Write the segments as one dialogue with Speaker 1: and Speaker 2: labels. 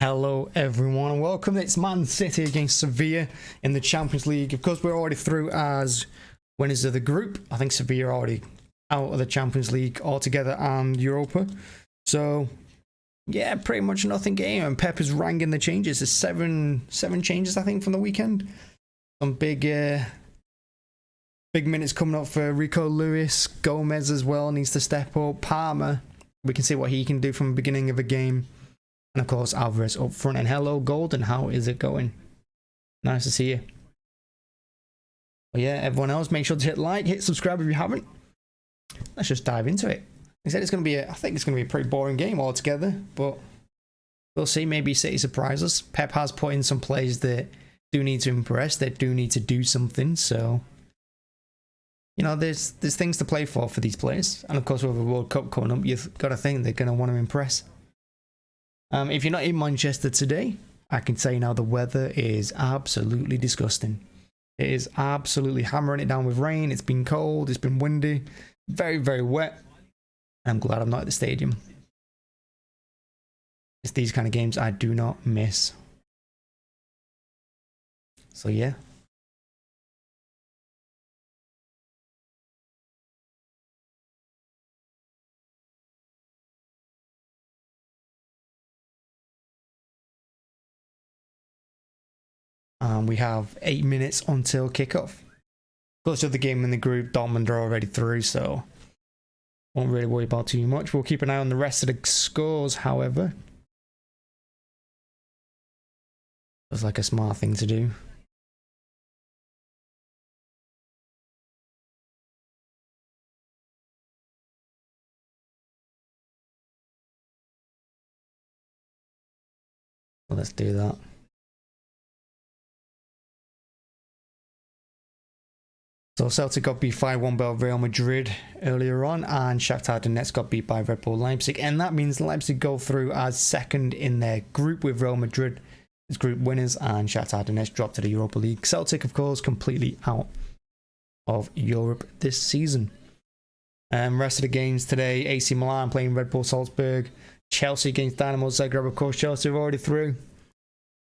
Speaker 1: Hello everyone and welcome. It's Man City against Sevilla in the Champions League. Of course, we're already through as winners of the group. I think Sevilla are already out of the Champions League altogether and Europa. So yeah, pretty much nothing game. And Pep is ranking the changes. There's seven changes I think from the weekend. Some big minutes coming up for Rico Lewis. Gomez as well needs to step up. Palmer, we can see what he can do from the beginning of a game. And of course, Alvarez up front. And hello, Golden. How is it going? Nice to see you. But yeah, everyone else, make sure to hit like, hit subscribe if you haven't. Let's just dive into it. I said it's going to be I think it's going to be a pretty boring game altogether, but we'll see. Maybe City surprise us. Pep has put in some plays that do need to impress. That do need to do something. So, you know, there's things to play for these players. And of course, with the World Cup coming up, you've got to think they're going to want to impress. If you're not in Manchester today, I can say now the weather is absolutely disgusting. It is absolutely hammering it down with rain. It's been cold. It's been windy. Very, very wet. I'm glad I'm not at the stadium. It's these kind of games I do not miss. So yeah. We have 8 minutes until kickoff. Close to the game in the group, Dortmund are already through, so won't really worry about too much. We'll keep an eye on the rest of the scores, however. Feels like a smart thing to do. So let's do that. So Celtic got beat 5-1 by Real Madrid earlier on, and Shakhtar Donetsk got beat by Red Bull Leipzig, and that means Leipzig go through as second in their group with Real Madrid as group winners, and Shakhtar Donetsk dropped to the Europa League. Celtic, of course, completely out of Europe this season. Rest of the games today: AC Milan playing Red Bull Salzburg, Chelsea against Dynamo Zagreb. Of course, Chelsea are already through.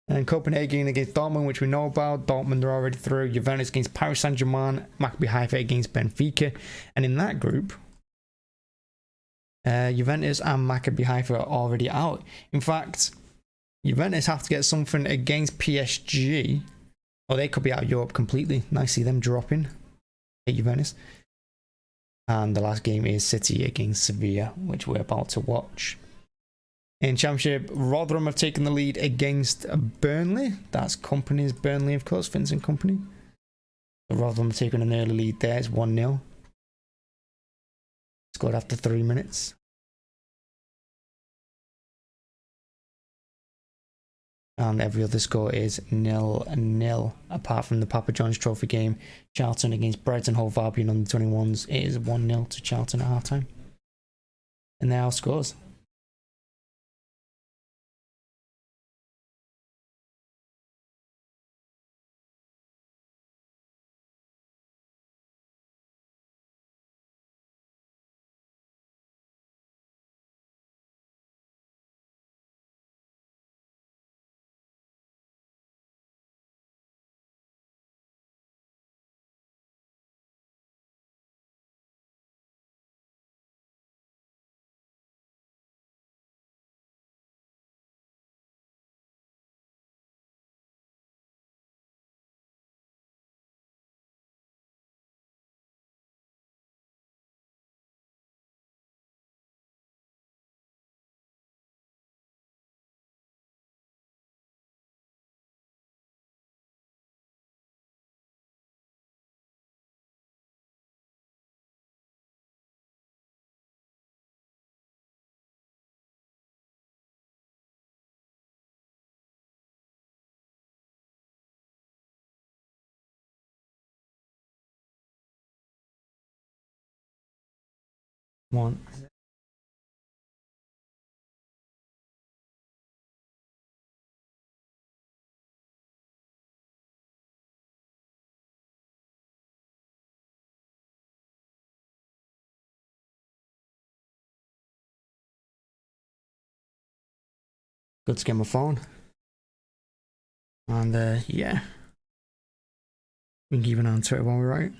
Speaker 1: And Copenhagen against Dortmund, which we know about. Dortmund are already through. Juventus against Paris Saint-Germain. Maccabi Haifa against Benfica. And in that group, Juventus and Maccabi Haifa are already out. In fact, Juventus have to get something against PSG, or they could be out of Europe completely. Nice to see them dropping. Hey, Juventus. And the last game is City against Sevilla, which we're about to watch. In Championship, Rotherham have taken the lead against Burnley. That's Company's Burnley, of course, Vincent Kompany. So Rotherham have taken an early lead there. It's 1-0. Scored after 3 minutes. And every other score is 0-0. Apart from the Papa John's Trophy game, Charlton against Brighton Hove Albion under 21s. It is 1-0 to Charlton at halftime. And there are scores. One. Good to get my phone. And yeah, we can keep an eye on Twitter while we're right.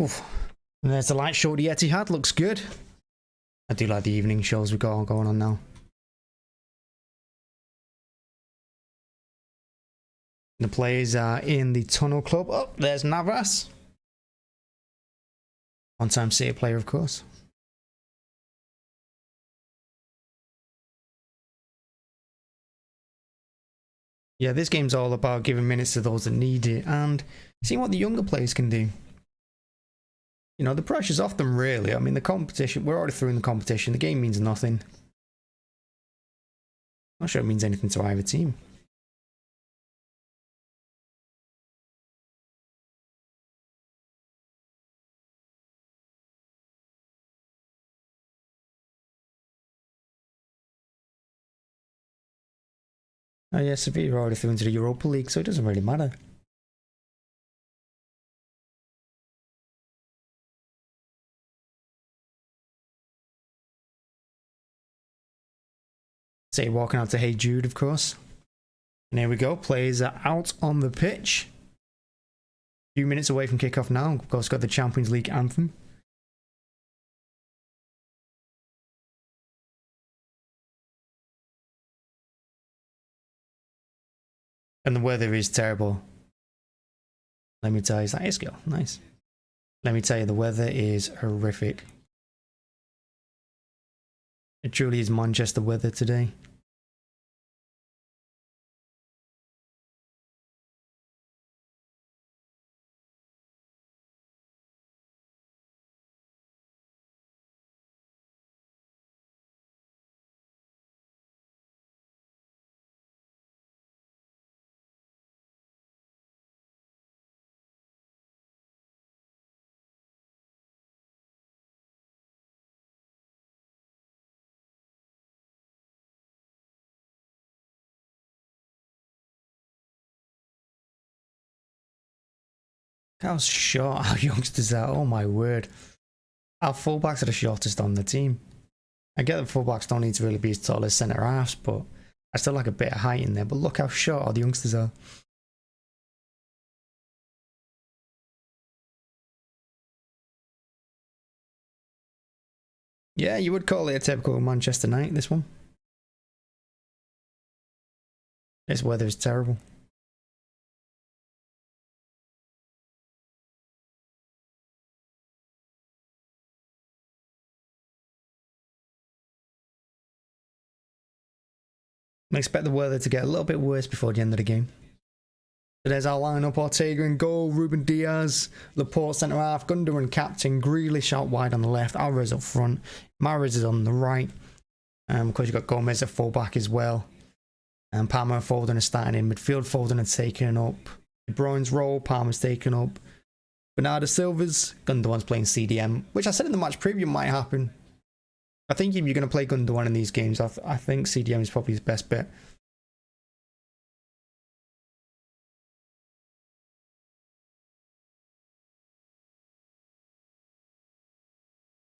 Speaker 1: Oof. And there's the light show the Etihad, looks good. I do like the evening shows we've got going on now. The players are in the Tunnel Club. Oh, there's Navas. One-time City player, of course. Yeah, this game's all about giving minutes to those that need it and seeing what the younger players can do. You know, the pressure's off them, really. I mean, the competition, we're already through in the competition. The game means nothing. Not sure it means anything to either team. Oh yeah, Sevilla are already through into the Europa League, so it doesn't really matter. Say walking out to Hey Jude, of course. And here we go, players are out on the pitch. A few minutes away from kickoff now. Of course, got the Champions League anthem. And the weather is terrible. Let me tell you, that is good. Nice. Let me tell you, the weather is horrific. It truly is Manchester weather today. How short our youngsters are, oh my word. Our fullbacks are the shortest on the team. I get that fullbacks don't need to really be as tall as centre halves, but I still like a bit of height in there. But look how short all the youngsters are. Yeah, you would call it a typical Manchester night, this one. This weather is terrible. I expect the weather to get a little bit worse before the end of the game. So there's our lineup: Ortega in goal, Ruben Diaz, Laporte centre half, Gundogan captain, Grealish out wide on the left, Alvarez up front, Mahrez is on the right. Of course, you've got Gomez at full back as well. And Palmer and Foden are starting in midfield. Foden are taken up De Bruyne's role, Palmer's taken up Bernardo Silva's, Gundogan's playing CDM, which I said in the match preview might happen. I think if you're going to play Gundogan in these games, I think CDM is probably his best bet.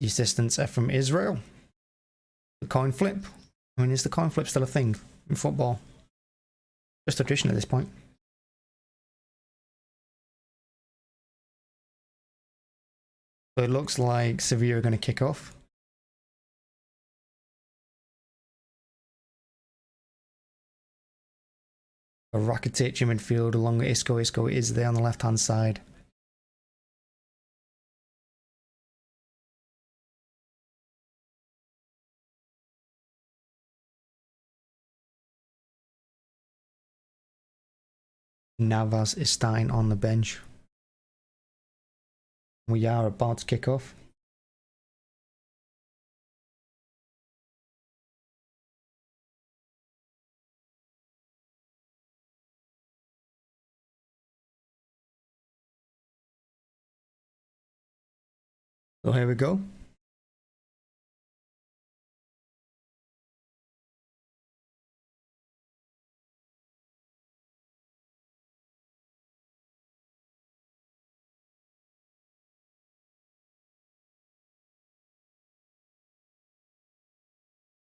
Speaker 1: The assistants are from Israel. The coin flip. I mean, is the coin flip still a thing in football? Just a tradition at this point. So it looks like Sevilla are going to kick off. A Rakitic in midfield along with Isco. Isco is there on the left hand side. Navas is starting on the bench. We are about to kick off. So here we go.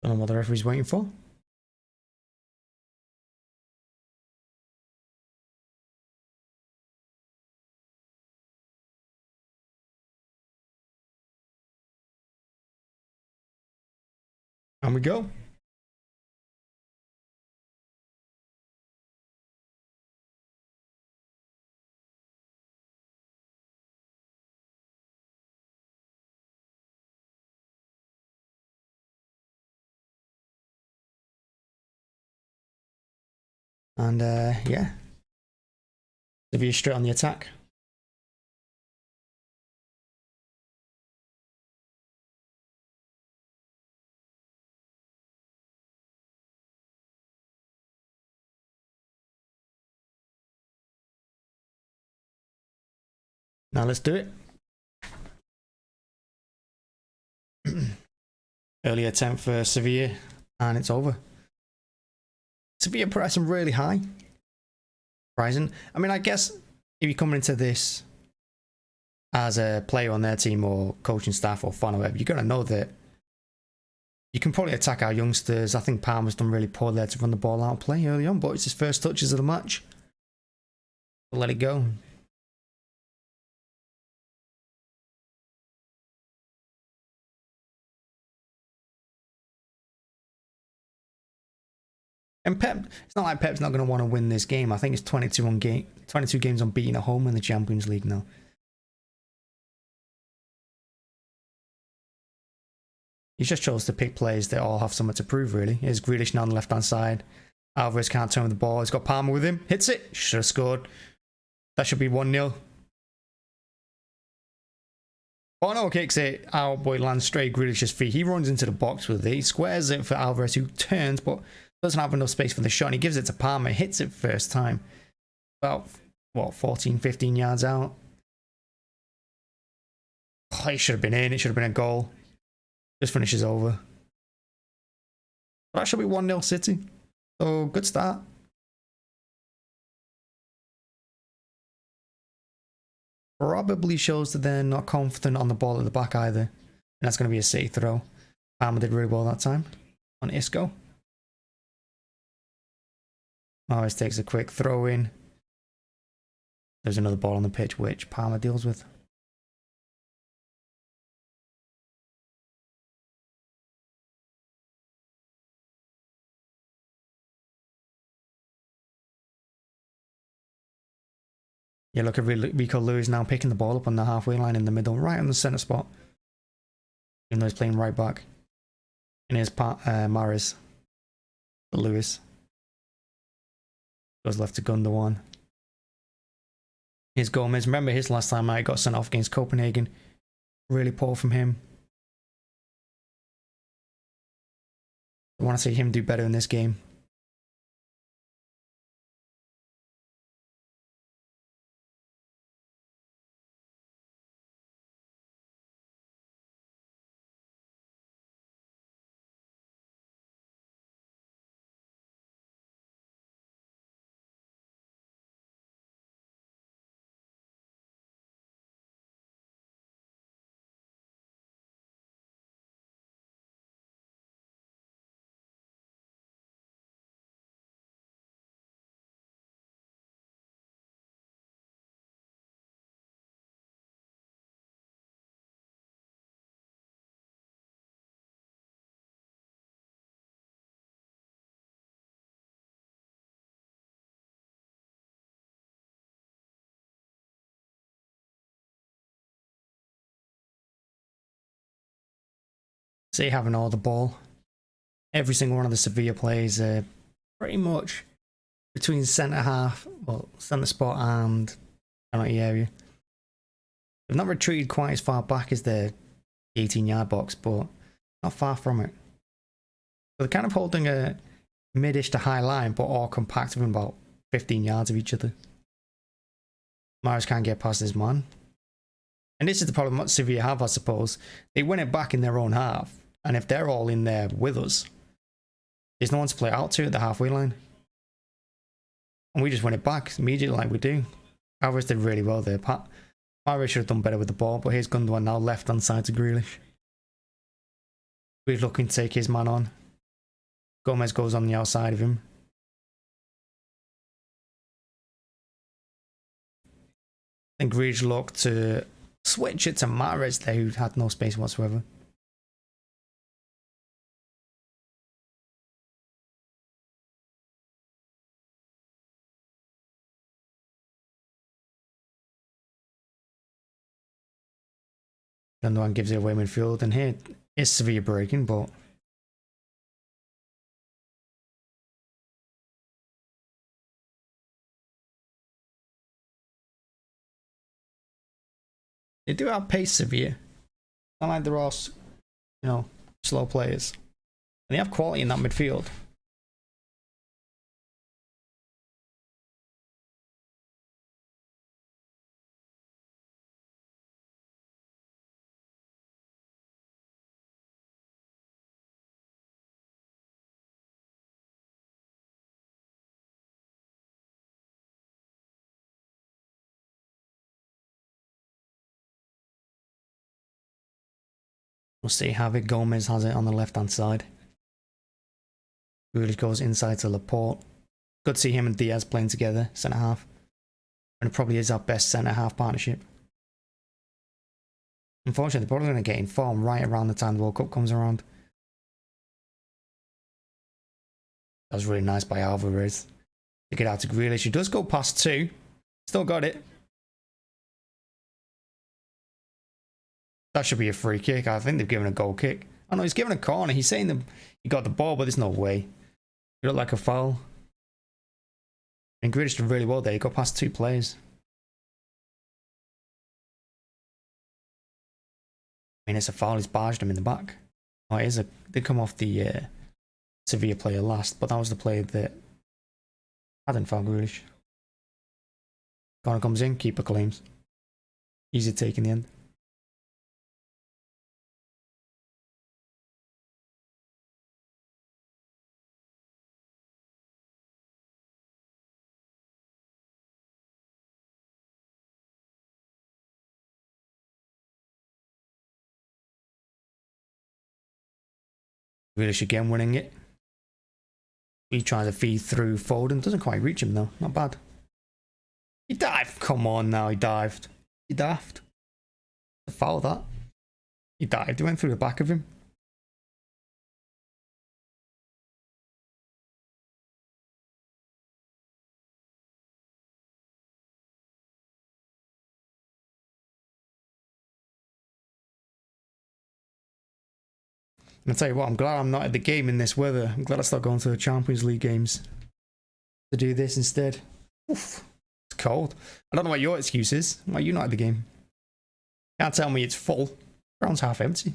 Speaker 1: Don't know what the referee's waiting for. And we go. And yeah, Sevilla straight on the attack. Now let's do it. Early attempt for Sevilla, and it's over. Sevilla pressing really high. Surprising. I mean, I guess if you're coming into this as a player on their team or coaching staff or fan or whatever, you're going to know that you can probably attack our youngsters. I think Palmer's done really poor there to run the ball out of play early on, but it's his first touches of the match. So let it go. And Pep, it's not like Pep's not going to want to win this game. I think it's 22 games unbeaten at home in the Champions League now. He just chose to pick players that all have something to prove, really. Here's Grealish now on the left-hand side. Alvarez can't turn the ball. He's got Palmer with him. Hits it. Should have scored. That should be 1-0. Bono kicks it out, but it lands straight Grealish's feet. He runs into the box with it. He squares it for Alvarez, who turns, but doesn't have enough space for the shot. And he gives it to Palmer. Hits it first time. About, what, 14, 15 yards out. Oh, it should have been in. It should have been a goal. Just finishes over. But that should be 1-0 City. So, good start. Probably shows that they're not confident on the ball at the back either. And that's going to be a City throw. Palmer did really well that time on Isco. Mahrez takes a quick throw in. There's another ball on the pitch which Palmer deals with. Yeah, look at Rico Lewis now picking the ball up on the halfway line in the middle, right on the centre spot. Even though he's playing right back. And here's Mahrez. Lewis. Goes left to Gundogan. Here's Gomez. Remember his last time out, he got sent off against Copenhagen. Really poor from him. I want to see him do better in this game. See, having all the ball. Every single one of the Sevilla players are pretty much between centre half, well, centre spot and penalty area. They've not retreated quite as far back as the 18-yard box, but not far from it. So they're kind of holding a mid-ish to high line, but all compact within about 15 yards of each other. Mahrez can't get past his man. And this is the problem that Sevilla have, I suppose. They win it back in their own half. And if they're all in there with us, there's no one to play out to at the halfway line. And we just win it back immediately like we do. Alvarez did really well there. Mahrez should have done better with the ball, but here's Gundogan now left hand side to Grealish. We're looking to take his man on. Gomez goes on the outside of him. And Grealish looked to switch it to Mahrez there, who had no space whatsoever. Gundogan gives it away midfield, and here is Sevilla breaking, but they do have pace, Sevilla. Not like they're all, slow players. And they have quality in that midfield. We'll see Javi Gomez has it on the left hand side. Grealish goes inside to Laporte. Good to see him and Diaz playing together, centre half. And it probably is our best centre half partnership. Unfortunately, they're probably going to get in form right around the time the World Cup comes around. That was really nice by Alvarez to get out to Grealish. He does go past two. Still got it. That should be a free kick. I think they've given a goal kick. Oh no, he's given a corner. He's saying he got the ball, but there's no way. It looked like a foul. And Grealish did really well there. He got past two players. I mean, it's a foul. He's barged him in the back. Oh, it is a. They come off the Sevilla player last, but that was the player that hadn't fouled Grealish. Corner comes in. Keeper claims. Easy take in the end. Grealish again winning it. He tries to feed through Foden. Doesn't quite reach him though. Not bad. He dived. Come on now. He dived. He daft. A foul that. He dived. He went through the back of him. And I'll tell you what, I'm glad I'm not at the game in this weather. I'm glad I start going to the Champions League games to do this instead. Oof, it's cold. I don't know what your excuse is. Why are you not at the game? Can't tell me it's full. Ground's half empty.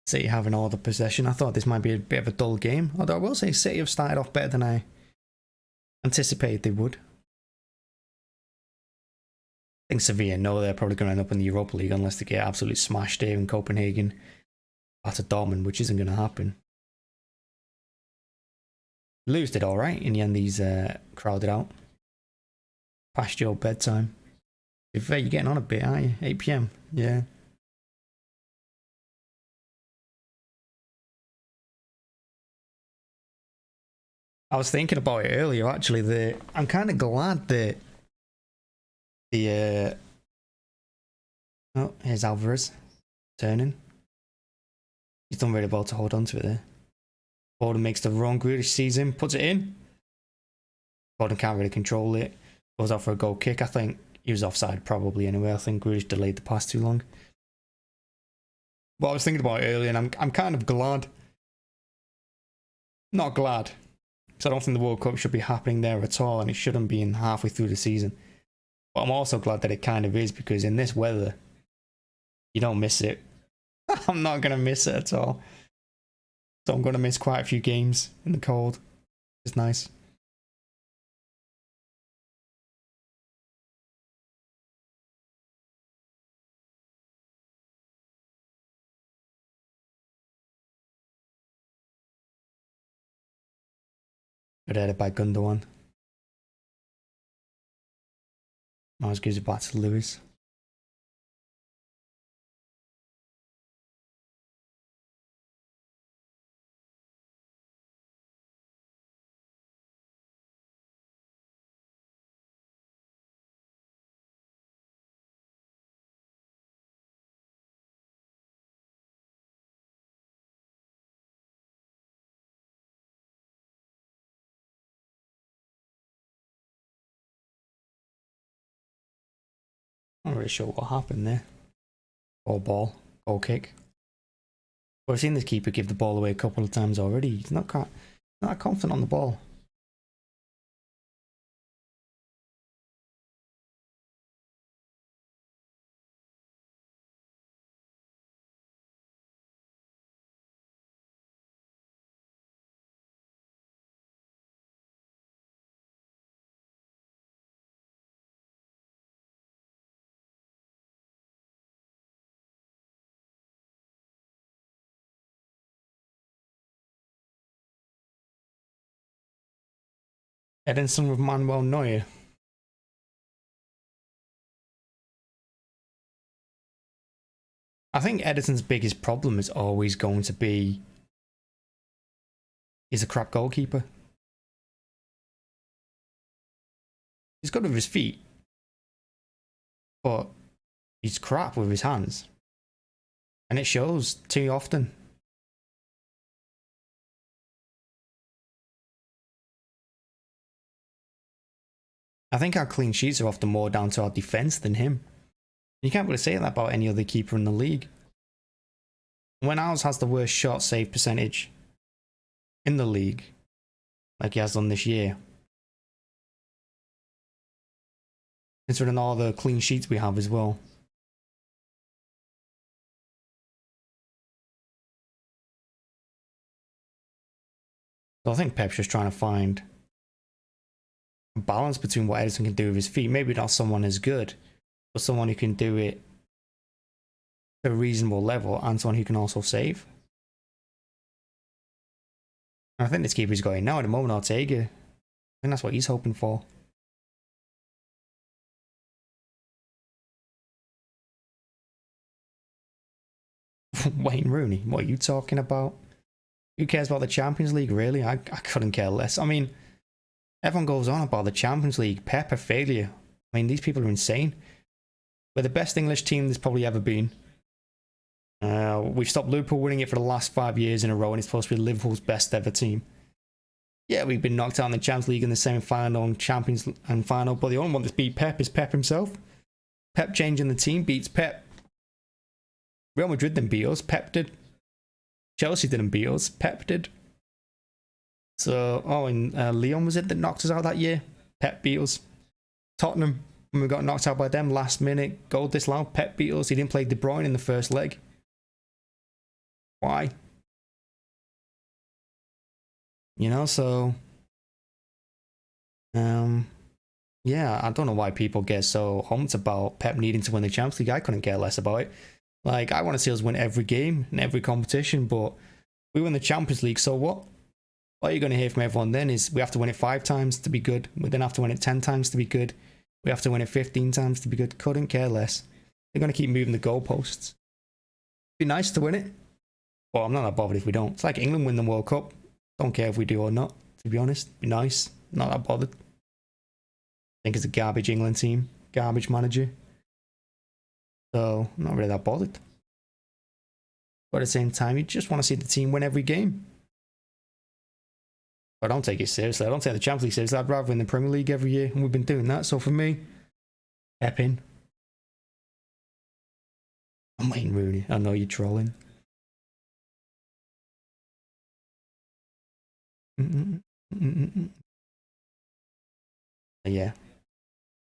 Speaker 1: City having all the possession. I thought this might be a bit of a dull game, although I will say City have started off better than I anticipated they would. I think Sevilla know they're probably going to end up in the Europa League unless they get absolutely smashed here in Copenhagen at Dortmund, which isn't going to happen. Lewis did alright. In the end, he's crowded out. Past your bedtime. If you're getting on a bit, aren't you? 8 PM. Yeah. I was thinking about it earlier, actually. I'm kind of glad that oh, here's Alvarez turning. He's done really well to hold on to it there. Foden makes the run. Grealish sees him, puts it in. Foden can't really control it. Goes out for a goal kick. I think he was offside probably anyway. I think Grealish delayed the pass too long. But I was thinking about it earlier, and I'm kind of glad Not glad. Because I don't think the World Cup should be happening there at all, and it shouldn't be in halfway through the season. But I'm also glad that it kind of is, because in this weather, you don't miss it. I'm not going to miss it at all. So I'm going to miss quite a few games in the cold. It's nice. Good headed by Gundogan. Mahrez gives it back to Lewis. I'm not really sure what happened there. Ball, goal kick. But I've seen this keeper give the ball away a couple of times already. He's not confident on the ball. Edinson with Manuel Neuer. I think Edison's biggest problem is always going to be he's a crap goalkeeper. He's good with his feet, but he's crap with his hands. And it shows too often. I think our clean sheets are often more down to our defence than him. You can't really say that about any other keeper in the league. When ours has the worst shot save percentage in the league, like he has done this year, considering all the clean sheets we have as well. So I think Pep's just trying to find a balance between what Edison can do with his feet. Maybe not someone as good, but someone who can do it at a reasonable level and someone who can also save. And I think this keeper he's got in now at the moment, Ortega. I think that's what he's hoping for. Wayne Rooney, what are you talking about? Who cares about the Champions League, really? I couldn't care less. I mean, everyone goes on about the Champions League, Pep a failure. I mean, these people are insane. We're the best English team there's probably ever been. We've stopped Liverpool winning it for the last 5 years in a row, and it's supposed to be Liverpool's best ever team. Yeah, we've been knocked out in the Champions League in the semi-final and Champions and final, but the only one that's beat Pep is Pep himself. Pep changing the team beats Pep. Real Madrid didn't beat us, Pep did. Chelsea didn't beat us, Pep did. So, and Lyon was it that knocked us out that year? Pep beat us. Tottenham, when we got knocked out by them last minute, goal disallowed, Pep beat us. He didn't play De Bruyne in the first leg. Why? You know, so yeah, I don't know why people get so humped about Pep needing to win the Champions League. I couldn't care less about it. Like, I want to see us win every game in every competition, but we win the Champions League, so what? All you're going to hear from everyone then is we have to win it 5 times to be good. We then have to win it 10 times to be good. We have to win it 15 times to be good. Couldn't care less. They're going to keep moving the goalposts. Be nice to win it. Well, I'm not that bothered if we don't. It's like England win the World Cup. Don't care if we do or not, to be honest. Be nice. Not that bothered. I think it's a garbage England team. Garbage manager. So, I'm not really that bothered. But at the same time, you just want to see the team win every game. I don't take it seriously. I don't take the Champions League seriously. I'd rather win the Premier League every year, and we've been doing that. So for me, Pep in. I'm Wayne Rooney. I know you're trolling. Yeah,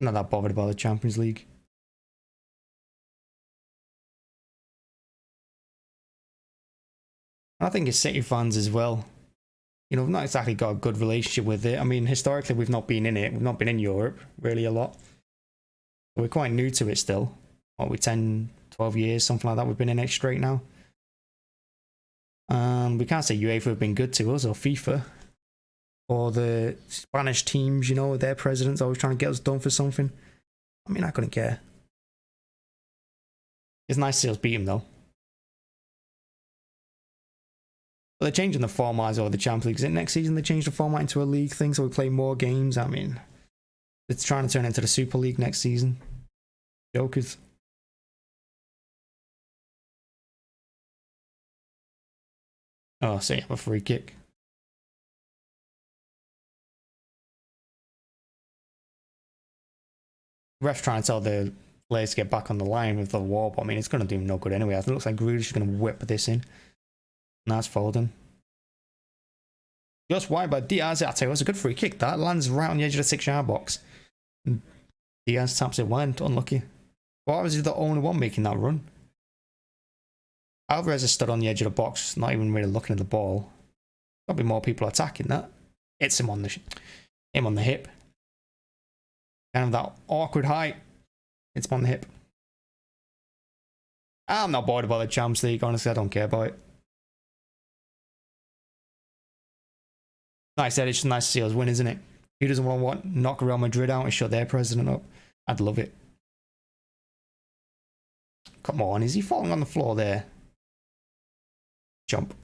Speaker 1: not that bothered about the Champions League. I think it's City fans as well. You know, we've not exactly got a good relationship with it. I mean, historically, we've not been in it. We've not been in Europe really a lot. We're quite new to it still. What, we 10, 12 years, something like that. We've been in it straight now. We can't say UEFA have been good to us, or FIFA, or the Spanish teams, you know, their presidents always trying to get us done for something. I mean, I couldn't care. It's nice to see us beat them, though. But they're changing the format over the Champions League. Is it next season they change the format into a league thing so we play more games? I mean, it's trying to turn into the Super League next season. Jokers. Oh, so you have a free kick. Ref's trying to tell the players to get back on the line with the wall, but I mean, it's going to do him no good anyway. I think it looks like Grealish is going to whip this in. Nice Foden. Just wide by Diaz. I tell you, it's a good free kick. That lands right on the edge of the 6-yard box. And Diaz taps it wide. Unlucky. Why was he the only one making that run? Alvarez is stood on the edge of the box, not even really looking at the ball. Got to be more people attacking that. It's him on the hip. Kind of that awkward height. It's him on the hip. I'm not bored about the Champions League. Honestly, I don't care about it. Like I said, it's just nice to see us win, isn't it? Who doesn't want to knock Real Madrid out and shut their president up? I'd love it. Come on, is he falling on the floor there? Jump.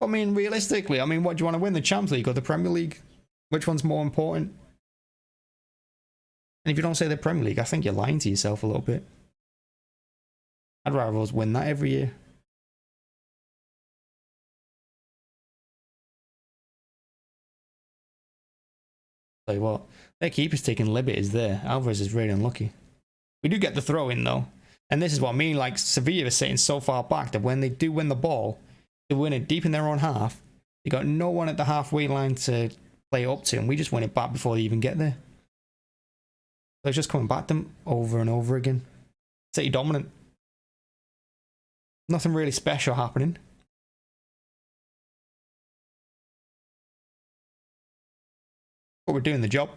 Speaker 1: I mean, realistically, what do you want to win? The Champions League or the Premier League? Which one's more important? And if you don't say the Premier League, I think you're lying to yourself a little bit. I'd rather us win that every year. Tell you what, their keeper's taking liberties there. Alvarez is really unlucky. We do get the throw in though. And this is what I mean, like Sevilla is sitting so far back that when they do win the ball, they win it deep in their own half. They got no one at the halfway line to play up to, and we just win it back before they even get there. So it's just coming back to them over and over again. City dominant. Nothing really special happening. But we're doing the job.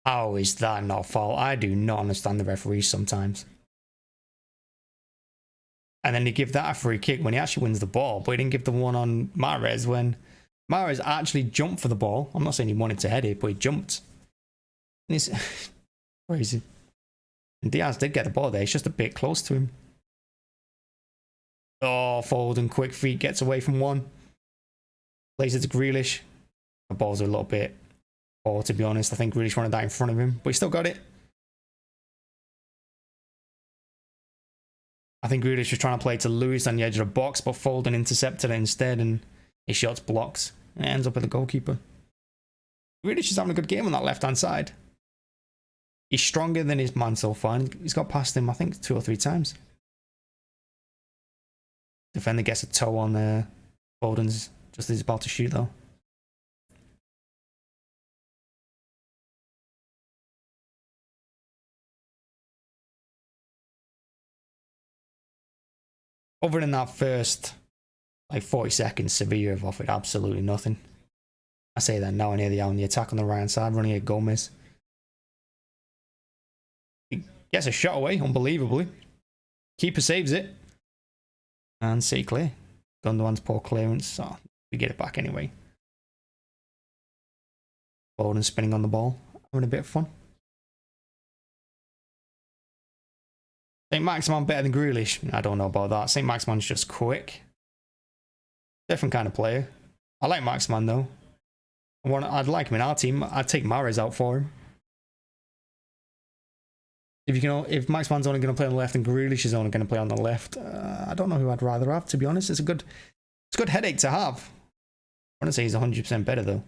Speaker 1: How is that not foul? I do not understand the referees sometimes. And then he give that a free kick when he actually wins the ball, but he didn't give the one on Mahrez when Mahrez actually jumped for the ball. I'm not saying he wanted to head it, but he jumped. And it's crazy. And Diaz did get the ball there. It's just a bit close to him. Oh, Foden, quick feet, gets away from one. Plays it to Grealish. The ball's a little bit... Oh, to be honest, I think Grealish wanted that in front of him, but he still got it. I think Grealish was trying to play to Lewis on the edge of the box, but Foden intercepted it instead, and his shot's blocked. It ends up with the goalkeeper. Grealish is having a good game on that left-hand side. He's stronger than his man so far. He's got past him, I think, 2 or 3 times. Defender gets a toe on Foden's just as he's about to shoot, though. Other than that first, 40 seconds, Sevilla have offered absolutely nothing. I say that now and here they are on the attack on the right hand side, running at Gomez. He gets a shot away, unbelievably. Keeper saves it. And City clear. Gundogan's poor clearance, so we get it back anyway. Foden spinning on the ball, having a bit of fun. St. Maximan better than Grealish? I don't know about that. St. Maximan's just quick. Different kind of player. I like Maximan though. I'd like him in our team. I'd take Mahrez out for him. If Maximan's only going to play on the left and Grealish is only going to play on the left, I don't know who I'd rather have, to be honest. It's a good headache to have. I want to say he's 100% better though.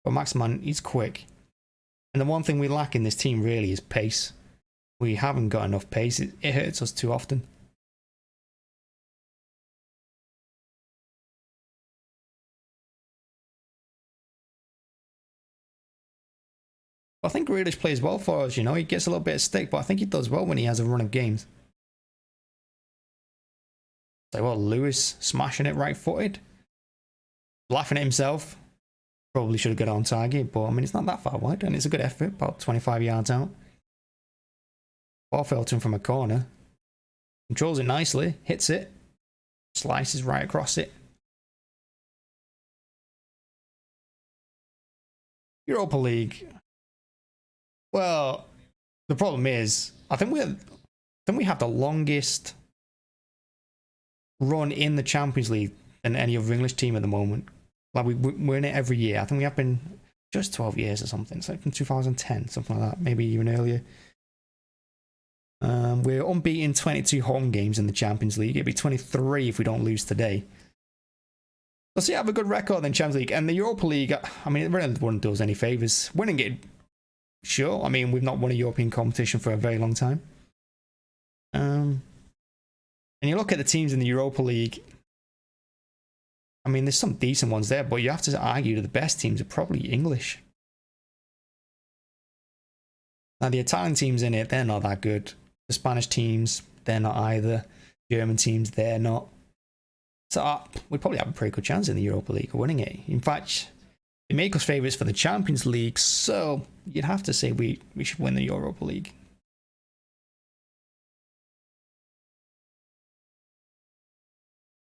Speaker 1: But Maximan, he's quick. And the one thing we lack in this team really is pace. We haven't got enough pace. It hurts us too often. I think Grealish plays well for us, you know. He gets a little bit of stick, but I think he does well when he has a run of games. So, well, Lewis smashing it right-footed. Laughing at himself. Probably should have got on target, but I mean, it's not that far wide, and it's a good effort, about 25 yards out. Ball fell to him from a corner. Controls it nicely, hits it, slices right across it. Europa League. Well, the problem is, I think we have the longest run in the Champions League than any other English team at the moment. Like we're in it every year. I think we have been just 12 years or something. It's like from 2010, something like that, maybe even earlier. We're unbeaten 22 home games in the Champions League. It'd be 23 if we don't lose today. So yeah, have a good record in Champions League. And the Europa League, I mean, it really wouldn't do us any favours. Winning it, sure. I mean, we've not won a European competition for a very long time. And you look at the teams in the Europa League, I mean, there's some decent ones there, but you have to argue that the best teams are probably English. Now, the Italian teams in it, they're not that good. The Spanish teams, they're not either. German teams, they're not. So we probably have a pretty good chance in the Europa League of winning it. In fact, they make us favourites for the Champions League, so you'd have to say we should win the Europa League.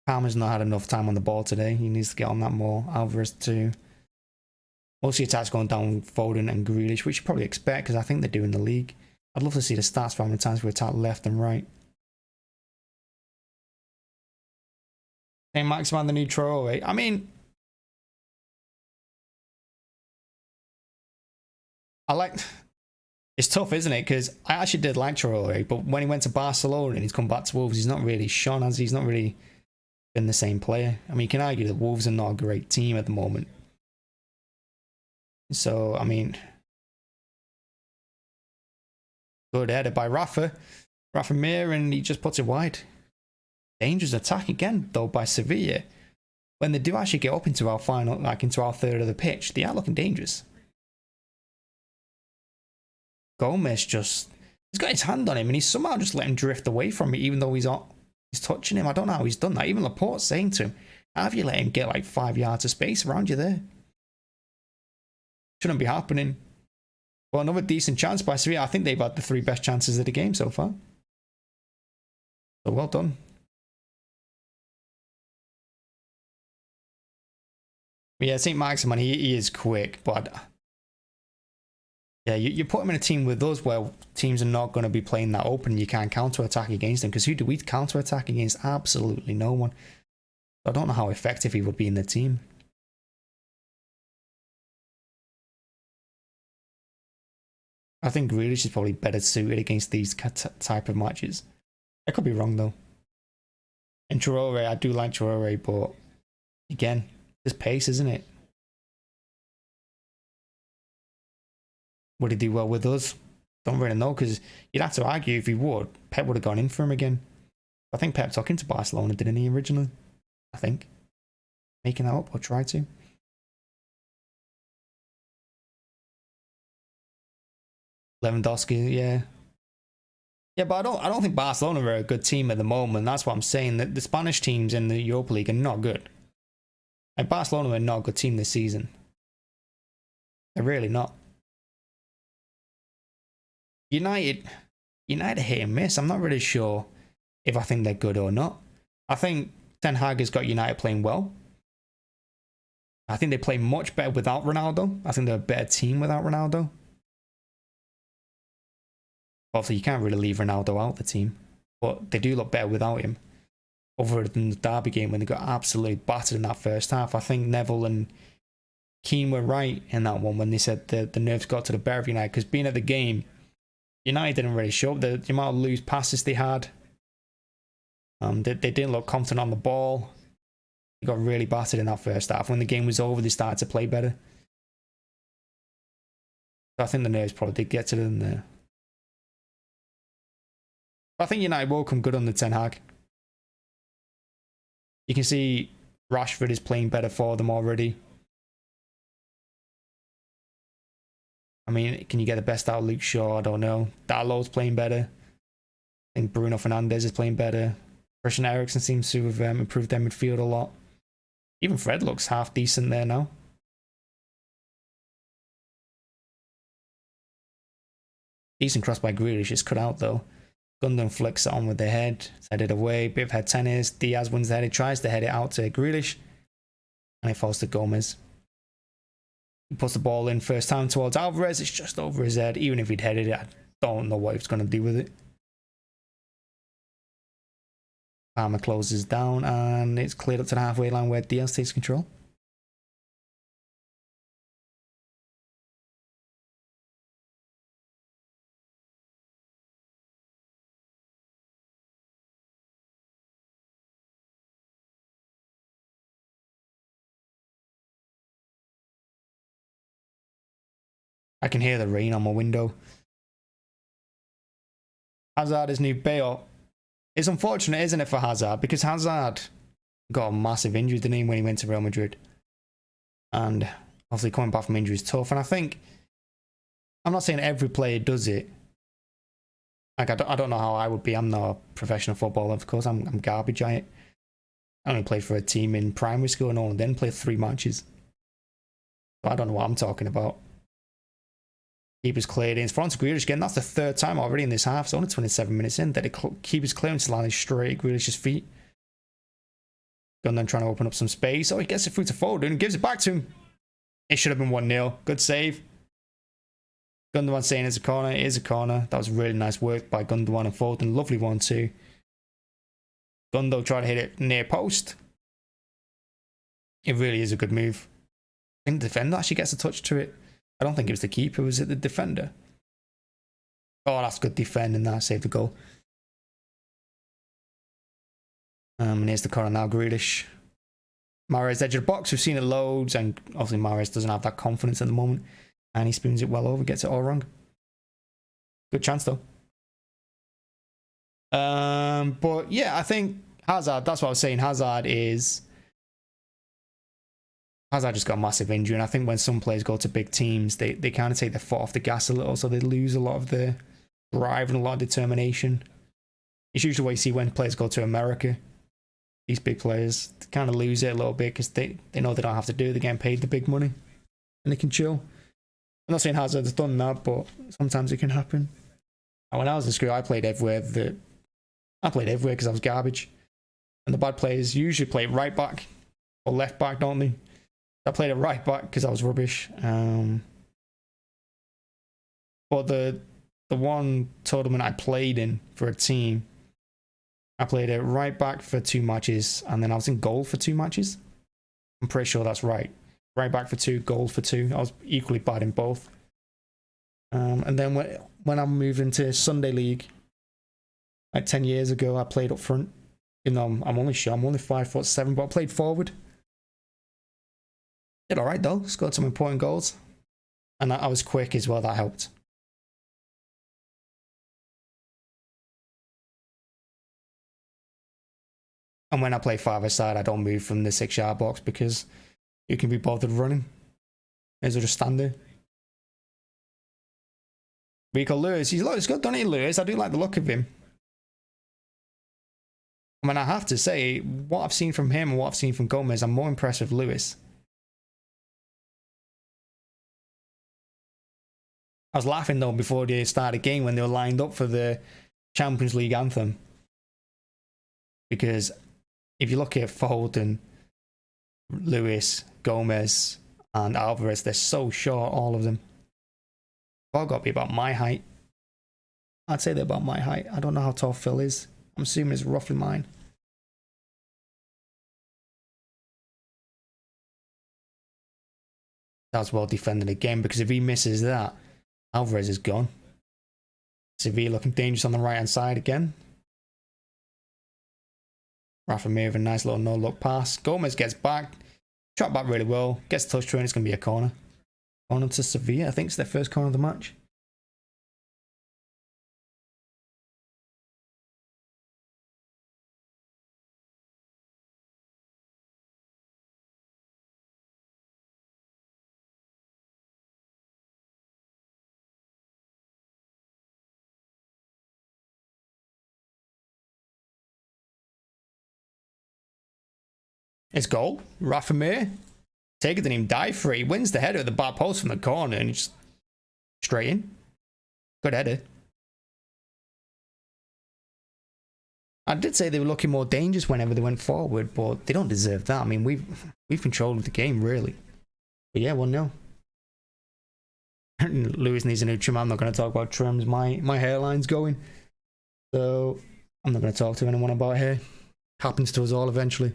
Speaker 1: Palmer's not had enough time on the ball today. He needs to get on that more. Alvarez too. Most of the attacks going down Foden and Grealish, which you probably expect because I think they do in the league. I'd love to see the stats for how many times we attack left and right. Hey, Maximan the new Traore. I mean, it's tough, isn't it? Because I actually did like Traore, but when he went to Barcelona and he's come back to Wolves, he's not really shone, as he's not really been the same player. I mean, you can argue that Wolves are not a great team at the moment. So, I mean, good header by Rafa Mir, and he just puts it wide. Dangerous attack again, though, by Sevilla. When they do actually get up into our final, like into our third of the pitch, they are looking dangerous. Gomez he's got his hand on him, and he's somehow just let him drift away from it, even though he's touching him. I don't know how he's done that. Even Laporte's saying to him, how have you let him get like 5 yards of space around you there? Shouldn't be happening. Well, another decent chance by Sevilla. I think they've had the 3 best chances of the game so far. So well done. But yeah, St. Maximan, he is quick, but yeah, you put him in a team with us where teams are not going to be playing that open. You can't counter-attack against them, because who do we counter-attack against? Absolutely no one. I don't know how effective he would be in the team. I think Grealish is probably better suited against these type of matches. I could be wrong though. And Traore, I do like Traore, but again, there's pace, isn't it? Would he do well with us? Don't really know, because you'd have to argue if he would. Pep would have gone in for him again. I think Pep took him to Barcelona, didn't he, originally? I think. Making that up, or try to. Lewandowski, yeah. Yeah, but I don't think Barcelona are a good team at the moment. That's what I'm saying. That the Spanish teams in the Europa League are not good. Like, Barcelona are not a good team this season. They're really not. United hit and miss. I'm not really sure if I think they're good or not. I think Ten Hag has got United playing well. I think they play much better without Ronaldo. I think they're a better team without Ronaldo. Obviously, you can't really leave Ronaldo out of the team. but they do look better without him. Other than the Derby game when they got absolutely battered in that first half. I think Neville and Keane were right in that one when they said the nerves got to the better of United, because being at the game, United didn't really show up. The amount of loose passes they had, they didn't look confident on the ball. They got really battered in that first half. When the game was over, they started to play better. So I think the nerves probably did get to them there. I think United will come good under Ten Hag. You can see Rashford is playing better for them already. I mean, can you get the best out of Luke Shaw? I don't know. Dalot's playing better. I think Bruno Fernandes is playing better. Christian Eriksen seems to have improved their midfield a lot. Even Fred looks half decent there now. Decent cross by Grealish. It's cut out though. Gundogan flicks it on with the head. It's headed away. Bit of head tennis. Diaz wins the head. He tries to head it out to Grealish. And it falls to Gomez. He puts the ball in first time towards Alvarez. It's just over his head. Even if he'd headed it, I don't know what he was going to do with it. Palmer closes down and it's cleared up to the halfway line where Diaz takes control. I can hear the rain on my window. Hazard is new Bale. It's unfortunate, isn't it, for Hazard? Because Hazard got a massive injury, didn't he, when he went to Real Madrid? And obviously coming back from injury is tough. And I think, I'm not saying every player does it. Like, I don't know how I would be. I'm not a professional footballer, of course. I'm garbage at it. I only played for a team in primary school and all, and then played 3 matches. So I don't know what I'm talking about. Keeper's cleared in. It's front to Grealish again. That's the 3rd time already in this half. It's only 27 minutes in that the keeper's clearance landing straight at Grealish's feet. Gundogan trying to open up some space. Oh, he gets it through to Foden and gives it back to him. It should have been 1-0. Good save. Gundogan saying it's a corner. It is a corner. That was really nice work by Gundogan and Foden. Lovely one too. Gundo tried to hit it near post. It really is a good move. I think the defender actually gets a touch to it. I don't think it was the keeper. Was it the defender? Oh, that's good defending. That saved the goal. And here's the corner now. Grealish. Mahrez edge of the box. We've seen it loads, and obviously Mahrez doesn't have that confidence at the moment. And he spoons it well over, gets it all wrong. Good chance though. But yeah, I think Hazard. That's what I was saying. Hazard just got a massive injury, and I think when some players go to big teams, they kind of take their foot off the gas a little, so they lose a lot of their drive and a lot of determination. It's usually what you see when players go to America. These big players kind of lose it a little bit because they know they don't have to do it. They're getting paid the big money, and they can chill. I'm not saying Hazard's done that, but sometimes it can happen. And when I was in school, I played everywhere because I was garbage. And the bad players usually play right back or left back, don't they? I played at right back because I was rubbish. But the one tournament I played in for a team, I played at right back for 2 matches, and then I was in goal for 2 matches. I'm pretty sure that's right. Right back for 2, goal for 2. I was equally bad in both. And then when I moved into Sunday League, like 10 years ago, I played up front. Even though I'm only 5'7", but I played forward. Did alright though, scored some important goals. And I was quick as well, that helped. And when I play 5-a-side, I don't move from the 6-yard box because you can be bothered running. As I just stand there. Rico Lewis, he's good, don't he, Lewis? I do like the look of him. I mean, I have to say, what I've seen from him and what I've seen from Gomez, I'm more impressed with Lewis. I was laughing though before they started the game when they were lined up for the Champions League anthem. Because if you look at Foden, Lewis, Gomez, and Alvarez, they're so short, all of them. They've all got to be about my height. I'd say they're about my height. I don't know how tall Phil is. I'm assuming it's roughly mine. That's well defended again, because if he misses that, Alvarez is gone. Sevilla looking dangerous on the right hand side again. Rafa Mir with a nice little no-look pass. Gomez gets back. Shot back really well. Gets touch through and it's going to be a corner. Corner to Sevilla. I think it's their first corner of the match. It's goal. Rafa Mir. Ortega didn't even dive for it. He wins the header at the back post from the corner and just straight in. Good header. I did say they were looking more dangerous whenever they went forward, but they don't deserve that. I mean, we've controlled the game, really. But yeah, 1-0. Lewis needs a new trim. I'm not going to talk about trims. My hairline's going. So I'm not going to talk to anyone about hair. Happens to us all eventually.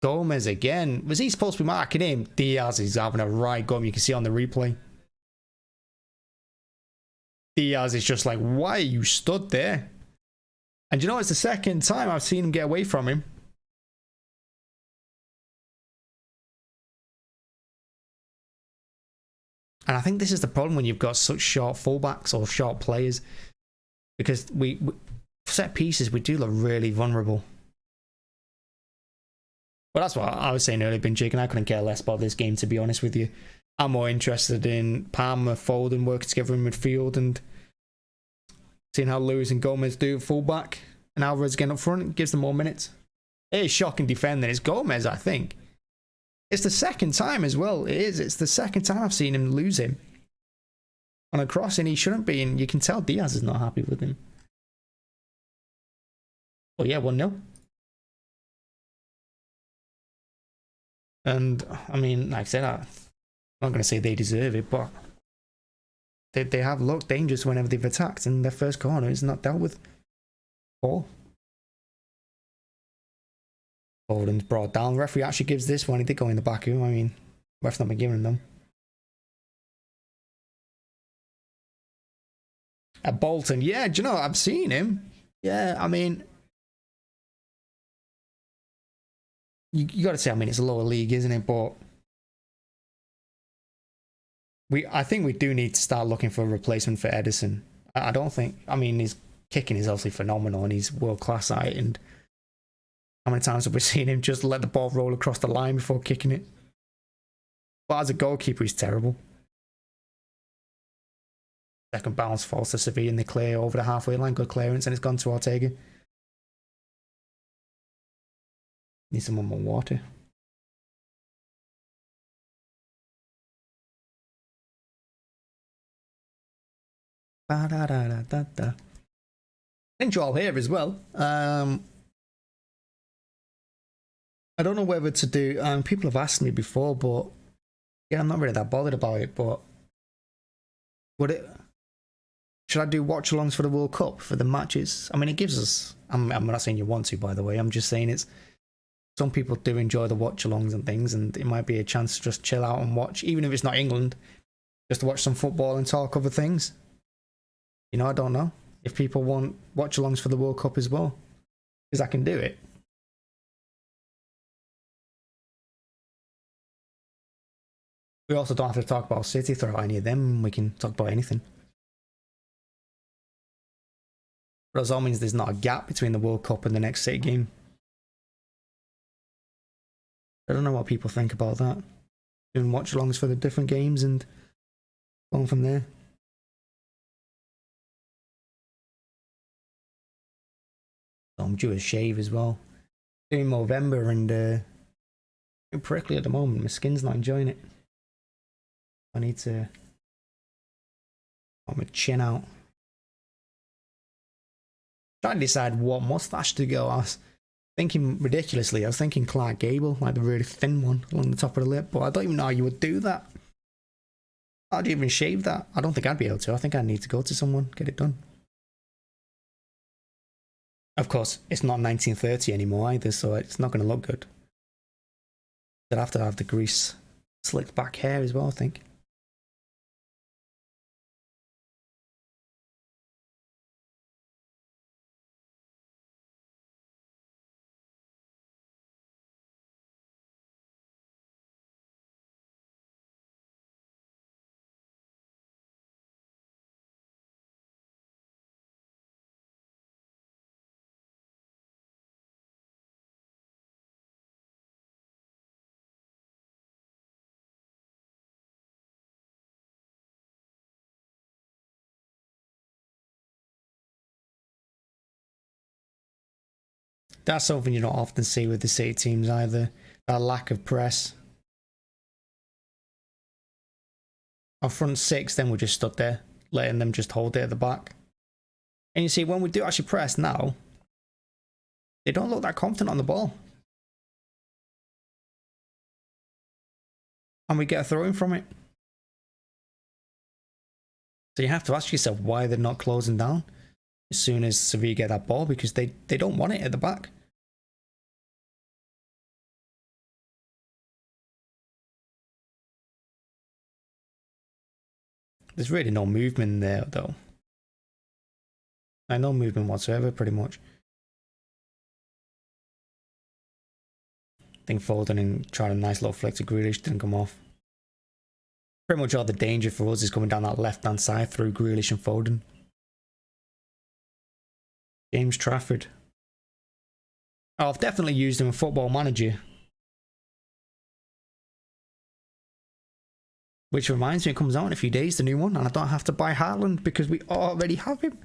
Speaker 1: Gomez again. Was he supposed to be marking him? Diaz is having a right go. You can see on the replay. Diaz is just like, why are you stood there? And you know, it's the second time I've seen him get away from him. And I think this is the problem when you've got such short fullbacks or short players. Because we set pieces, we do look really vulnerable. But that's what I was saying earlier, Bin Chicken. I couldn't care less about this game, to be honest with you. I'm more interested in Palmer, Foden working together in midfield and seeing how Lewis and Gomez do fullback and Alvarez getting up front. It gives them more minutes. It is shocking defending. It's Gomez, I think. It's the second time as well. It is. It's the second time I've seen him lose him on a cross, and he shouldn't be. And you can tell Diaz is not happy with him. Oh yeah, 1-0. And, I mean, like I said, I'm not going to say they deserve it, but they have looked dangerous whenever they've attacked, and their first corner is not dealt with. Foden's brought down. The referee actually gives this one. He did go in the back of him. I mean, ref's not been giving them. At Bolton, yeah, do you know, I've seen him. Yeah, I mean, you got to say, I mean, it's a lower league, isn't it? But I think we do need to start looking for a replacement for Edison. I don't think, I mean, his kicking is obviously phenomenal and he's world class at it. And how many times have we seen him just let the ball roll across the line before kicking it? But as a goalkeeper, he's terrible. Second bounce falls to Sevilla and they clear over the halfway line. Good clearance and it's gone to Ortega. Need some more water. Ba-da-da-da-da-da. Intro all here as well. I don't know whether to do. People have asked me before, but yeah, I'm not really that bothered about it. But should I do watch-alongs for the World Cup for the matches? I mean, it gives us. I'm not saying you want to, by the way. I'm just saying it's. Some people do enjoy the watch-alongs and things, and it might be a chance to just chill out and watch, even if it's not England, just to watch some football and talk other things. You know, I don't know if people want watch-alongs for the World Cup as well, because I can do it. We also don't have to talk about City throughout any of them. We can talk about anything. But that all means there's not a gap between the World Cup and the next City game. I don't know what people think about that. Doing watch-alongs for the different games and going from there. So I'm due a shave as well. Doing Movember and I'm prickly at the moment. My skin's not enjoying it. I need to put my chin out. Trying to decide what mustache to go. I was thinking ridiculously. I was thinking Clark Gable, like the really thin one along the top of the lip, but I don't even know how you would do that. How do you even shave that? I don't think I'd be able to. I think I need to go to someone, get it done. Of course, it's not 1930 anymore either, so it's not going to look good. They'll have to have the grease slicked back hair as well, I think. That's something you don't often see with the City teams either. That lack of press. Our front six then we just stood there, letting them just hold it at the back. And you see, when we do actually press now, they don't look that confident on the ball. And we get a throw-in from it. So you have to ask yourself why they're not closing down as soon as Sevilla get that ball, because they don't want it at the back. There's really no movement there, though. No movement whatsoever, pretty much. I think Foden and tried a nice little flick to Grealish, didn't come off. Pretty much all the danger for us is coming down that left-hand side through Grealish and Foden. James Trafford. Oh, I've definitely used him in Football Manager. Which reminds me, it comes out in a few days, the new one, and I don't have to buy Haaland because we already have him.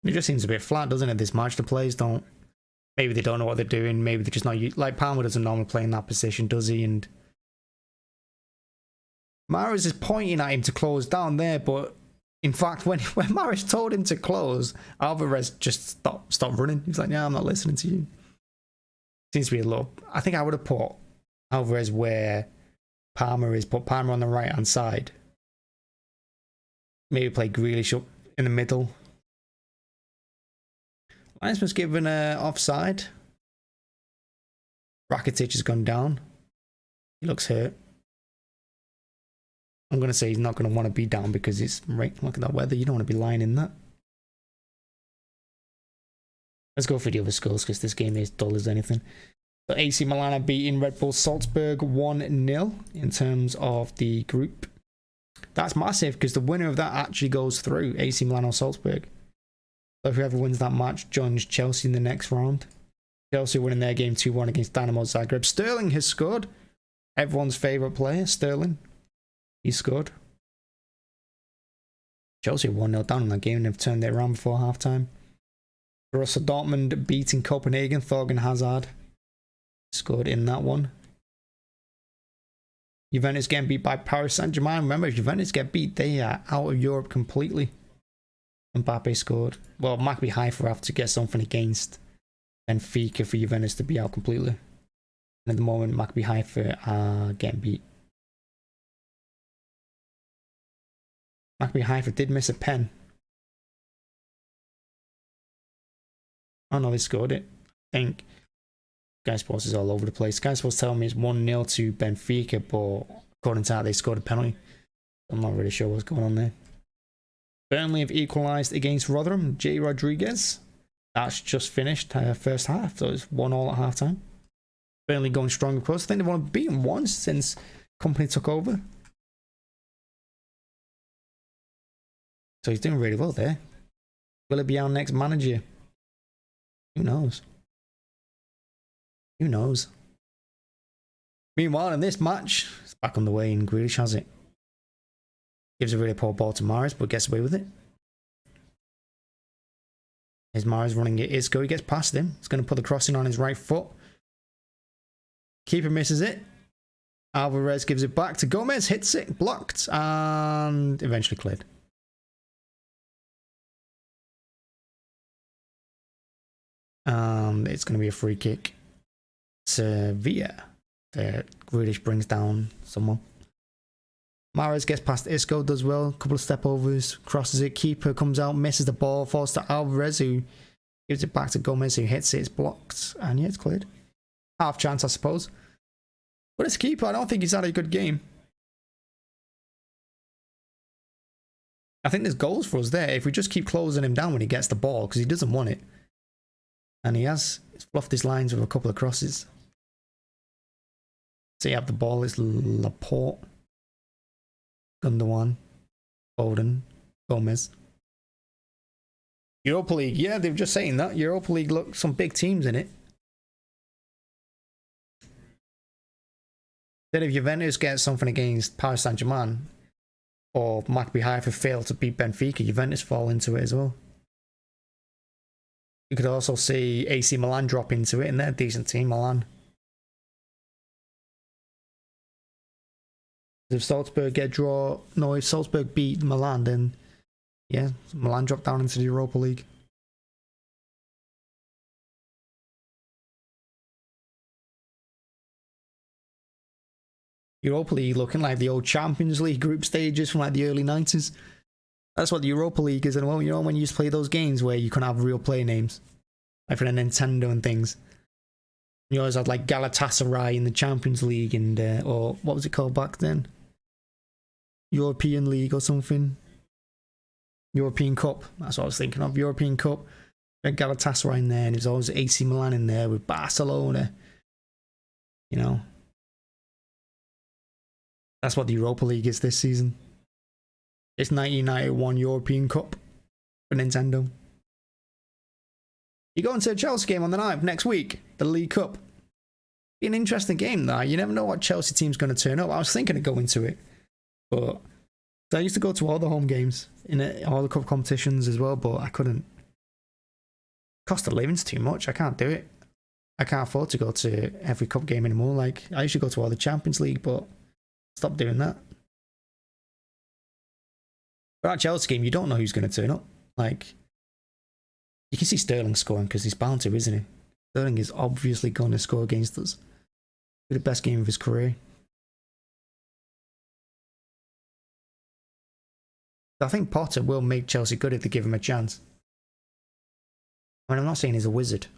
Speaker 1: It just seems a bit flat, doesn't it, this match? The players don't... Maybe they don't know what they're doing. Maybe they're just not... Like, Palmer doesn't normally play in that position, does he? And Mahrez is pointing at him to close down there, but in fact, when Mahrez told him to close, Alvarez just stopped running. He's like, yeah, I'm not listening to you. Seems to be a little... I think I would have put Alvarez where Palmer is, put Palmer on the right-hand side. Maybe play Grealish up in the middle. Linesman's given offside. Rakitic has gone down. He looks hurt. I'm going to say he's not going to want to be down because it's right. Look at that weather. You don't want to be lying in that. Let's go for the other scores because this game is dull as anything. So AC Milan are beating Red Bull Salzburg 1-0 in terms of the group. That's massive because the winner of that actually goes through, AC Milan or Salzburg. So whoever wins that match joins Chelsea in the next round. Chelsea winning their game 2-1 against Dynamo Zagreb. Sterling has scored. Everyone's favourite player, Sterling. He scored. Chelsea 1-0 down in that game and they've turned it around before half-time. Borussia Dortmund beating Copenhagen. Thorgan Hazard scored in that one. Juventus getting beat by Paris Saint-Germain. Remember, if Juventus get beat, they are out of Europe completely. Mbappe scored. Well, Maccabi Haifa have to get something against Benfica for Juventus to be out completely. And at the moment, Maccabi Haifa are getting beat. Maccabi Haifa did miss a pen. Oh no, they scored it. I think Sky Sports is all over the place. Sky Sports telling me it's 1-0 to Benfica, but according to that, they scored a penalty. I'm not really sure what's going on there. Burnley have equalised against Rotherham. J. Rodriguez. That's just finished first half, so it's 1-1 at half time. Burnley going strong, of course. I think they've only beaten once since Company took over. So he's doing really well there. Will it be our next manager? Who knows? Who knows? Meanwhile, in this match, it's back on the way and Grealish has it. Gives a really poor ball to Mahrez, but gets away with it. Here's Mahrez running it. Isco, he gets past him. He's going to put the crossing on his right foot. Keeper misses it. Alvarez gives it back to Gomez, hits it, blocked, and eventually cleared. And it's going to be a free kick. Sevilla. Grealish brings down someone. Mahrez gets past Isco, does well. Couple of step overs, crosses it. Keeper comes out, misses the ball, falls to Alvarez, who gives it back to Gomez, who hits it. It's blocked, and yeah, it's cleared. Half chance, I suppose. But it's keeper. I don't think he's had a good game. I think there's goals for us there if we just keep closing him down when he gets the ball, because he doesn't want it. And he's fluffed his lines with a couple of crosses. So you have the ball, it's Laporte, Gundogan, Foden, Gomez. Europa League, yeah, they were just saying that. Europa League, look, some big teams in it. Then if Juventus get something against Paris Saint-Germain, or Maccabi Haifa fail to beat Benfica, Juventus fall into it as well. You could also see AC Milan drop into it, and they're a decent team, Milan. If Salzburg get draw, no, if Salzburg beat Milan, then yeah, Milan drop down into the Europa League. Europa League looking like the old Champions League group stages from like the early 90s. That's what the Europa League is at the moment. You know, when you used to play those games where you couldn't have real player names, like for the Nintendo and things. You always had like Galatasaray in the Champions League, and or what was it called back then? European League or something. European Cup. That's what I was thinking of. European Cup. Galatasaray in there, and there's always AC Milan in there with Barcelona. You know. That's what the Europa League is this season. It's 1991 European Cup for Nintendo. You go into a Chelsea game on the 9th next week, the League Cup. Be an interesting game, though. You never know what Chelsea team's going to turn up. I was thinking of going to it, but I used to go to all the home games in all the cup competitions as well, but I couldn't. Cost of living's too much. I can't do it. I can't afford to go to every cup game anymore. Like, I used to go to all the Champions League, but stop doing that. But at Chelsea game, you don't know who's going to turn up. Like, you can see Sterling scoring because he's bound to, isn't he? Sterling is obviously going to score against us. Be the best game of his career. I think Potter will make Chelsea good if they give him a chance. I mean, I'm not saying he's a wizard,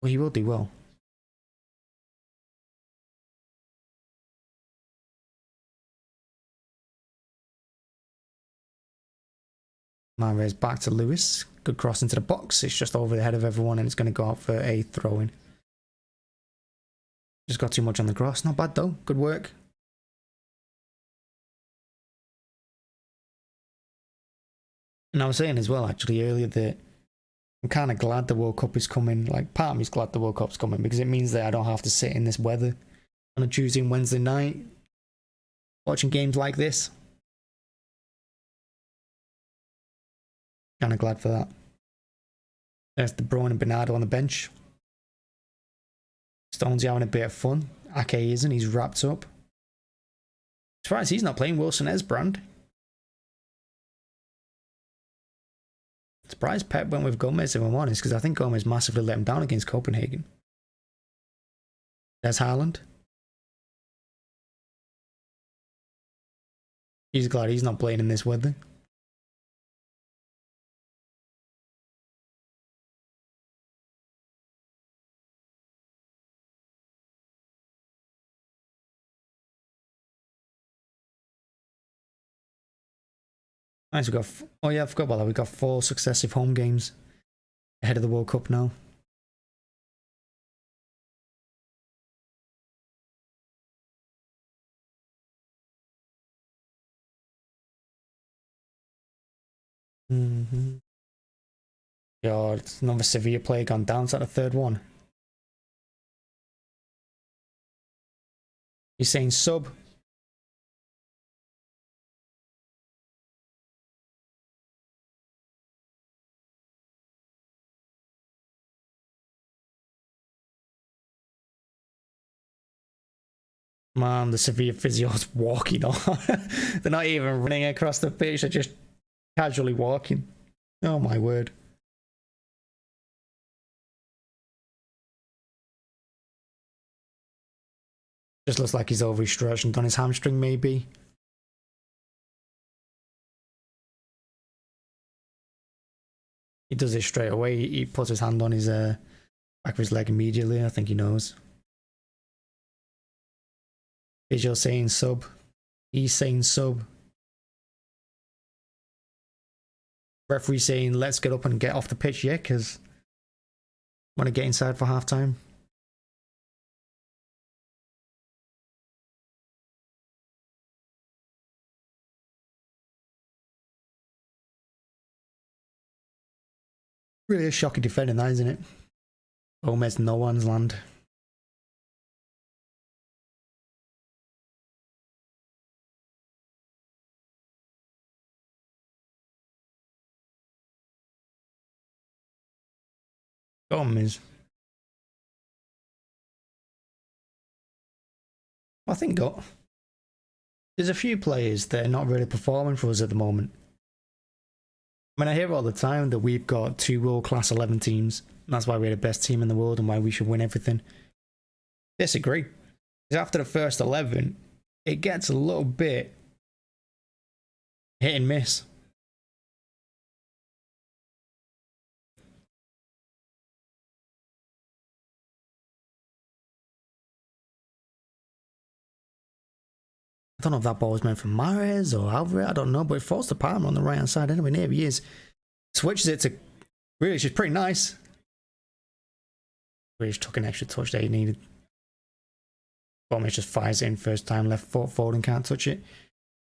Speaker 1: but he will do well. Mahrez back to Lewis. Good cross into the box. It's just over the head of everyone, and it's going to go out for a throw-in. Just got too much on the cross. Not bad though. Good work. And I was saying as well, actually, earlier that I'm kind of glad the World Cup is coming. Like, part of me's glad the World Cup's coming because it means that I don't have to sit in this weather on a Tuesday and Wednesday night watching games like this. Kind of glad for that. There's De Bruyne and Bernardo on the bench. Stonesy having a bit of fun. Ake isn't. He's wrapped up. Surprised he's not playing Wilson Esbrand. Surprised Pep went with Gomez, if I'm honest, because I think Gomez massively let him down against Copenhagen. There's Haaland. He's glad he's not playing in this weather. Nice, we got. Oh yeah, I forgot about that. We got 4 successive home games ahead of the World Cup now. God, another Sevilla player gone down. Is that the 3rd one? He's saying sub. Man, the Sevilla physio's walking on. They're not even running across the pitch, they're just casually walking. Oh my word. Just looks like he's overstretched and done his hamstring, maybe. He does it straight away. He puts his hand on his back of his leg immediately. I think he knows. Visual saying sub. He's saying sub. Referee saying let's get up and get off the pitch, yeah, because I want to get inside for half time. Really a shocking defending that, isn't it? Gomez, no one's land. Gomez. I think there's a few players that are not really performing for us at the moment. I mean, I hear all the time that we've got 2 world-class 11 teams. And that's why we're the best team in the world and why we should win everything. Disagree. Because after the first 11, it gets a little bit hit and miss. I don't know if that ball was meant for Mahrez or Alvarez, I don't know, but it falls to Palmer on the right hand side anyway. There he is. Switches it to Grealish, which is pretty nice. Grealish took an extra touch that he needed. Gomez just fires it in first time, left foot, Foden can't touch it.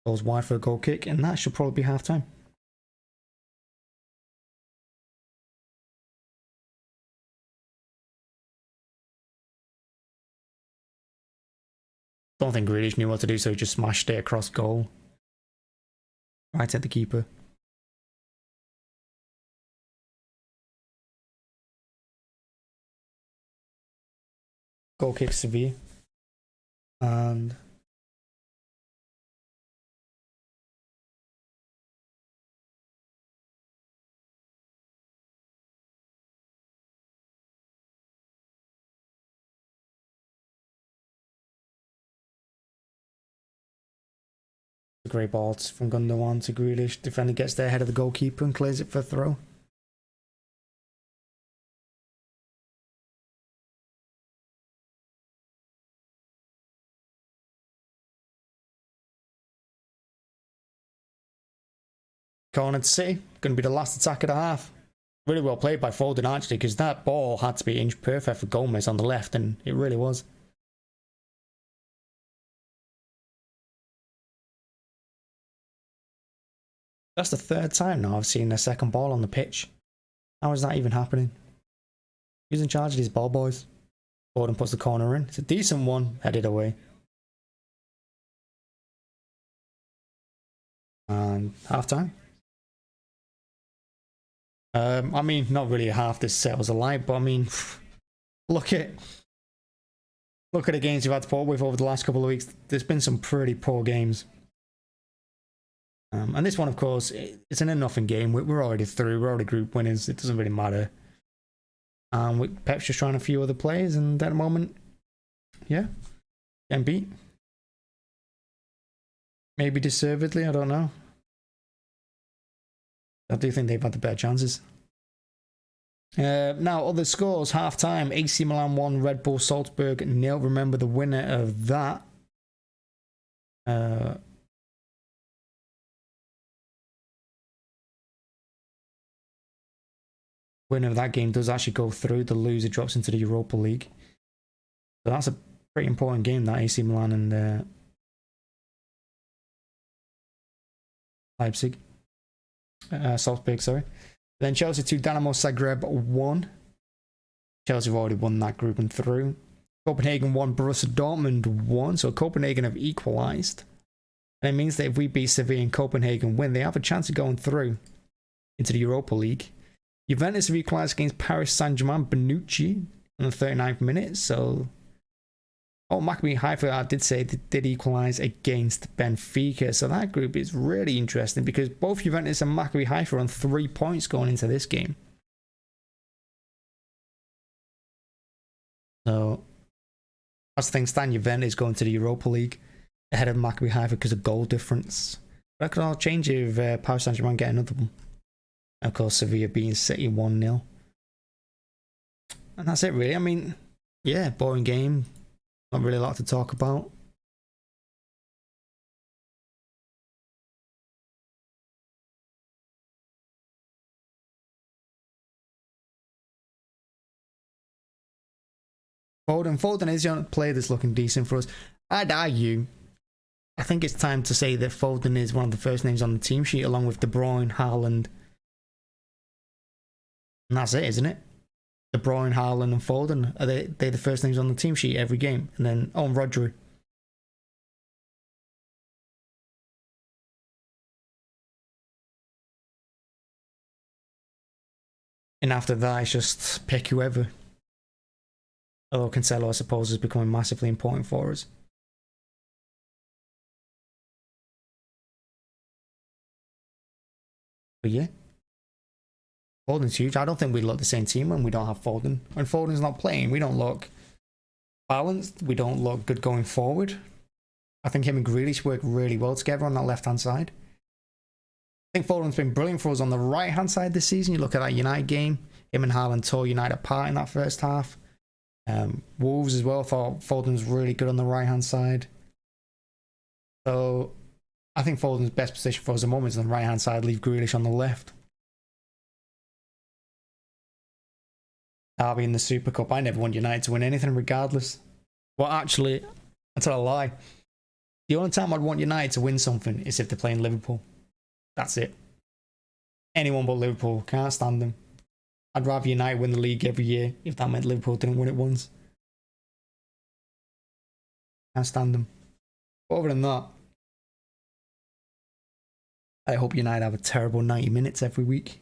Speaker 1: Goes wide for a goal kick, and that should probably be half time. Don't think Grealish knew what to do, so he just smashed it across goal. Right at the keeper. Goal kick Sevilla. And a great ball from Gundogan to Grealish. Defender gets there ahead of the goalkeeper and clears it for a throw. Corner to City. Going to be the last attack of the half. Really well played by Foden actually, because that ball had to be inch perfect for Gomez on the left, and it really was. That's the 3rd time now I've seen a second ball on the pitch. How is that even happening? Who's in charge of these ball boys? Foden puts the corner in. It's a decent one, headed away. And half time. I mean, not really half this set was a lie, but I mean, look at the games you've had to put up with over the last couple of weeks. There's been some pretty poor games. And this one, of course, it's an nothing game. We're already through. We're already group winners. It doesn't really matter. Pep's just trying a few other players, and at the moment, yeah, getting beat. Maybe deservedly, I don't know. I do think they've had the better chances. Now, other scores, half-time, AC Milan 1, Red Bull Salzburg 0. Remember the winner of that. Winner of that game does actually go through. The loser drops into the Europa League. So that's a pretty important game, that AC Milan and Leipzig. Salzburg, sorry. Then Chelsea 2, Dynamo Zagreb 1. Chelsea have already won that group and through. Copenhagen 1, Borussia Dortmund 1. So Copenhagen have equalised. And it means that if we beat Sevilla and Copenhagen win, they have a chance of going through into the Europa League. Juventus have equalised against Paris Saint-Germain, Bonucci in the 39th minute. So, Maccabi Haifa, I did say, they did equalise against Benfica. So that group is really interesting because both Juventus and Maccabi Haifa are on 3 points going into this game. So, As things stand, Juventus going to the Europa League ahead of Maccabi Haifa because of goal difference. That could all change if Paris Saint-Germain get another one. And of course, Sevilla beating City 1-0. And that's it, really. I mean, yeah, boring game. Not really a lot to talk about. Foden is the only player that's looking decent for us. I'd argue, I think it's time to say that Foden is one of the first names on the team sheet, along with De Bruyne, Haaland. And that's it, isn't it? De Bruyne, Haaland and Foden, are they the first names on the team sheet every game? And then, and Rodri. And after that, it's just pick whoever. Although Cancelo, I suppose, is becoming massively important for us. But yeah. Foden's huge. I don't think we look the same team when we don't have Foden. When Foden's not playing, we don't look balanced. We don't look good going forward. I think him and Grealish work really well together on that left-hand side. I think Foden's been brilliant for us on the right-hand side this season. You look at that United game. Him and Haaland tore United apart in that first half. Wolves as well. I thought Foden's really good on the right-hand side. So I think Foden's best position for us at the moment is on the right-hand side. Leave Grealish on the left. Derby in the Super Cup. I never want United to win anything regardless. Well, actually, I tell a lie. The only time I'd want United to win something is if they're playing Liverpool. That's it. Anyone but Liverpool. Can't stand them. I'd rather United win the league every year if that meant Liverpool didn't win it once. Can't stand them. But other than that, I hope United have a terrible 90 minutes every week.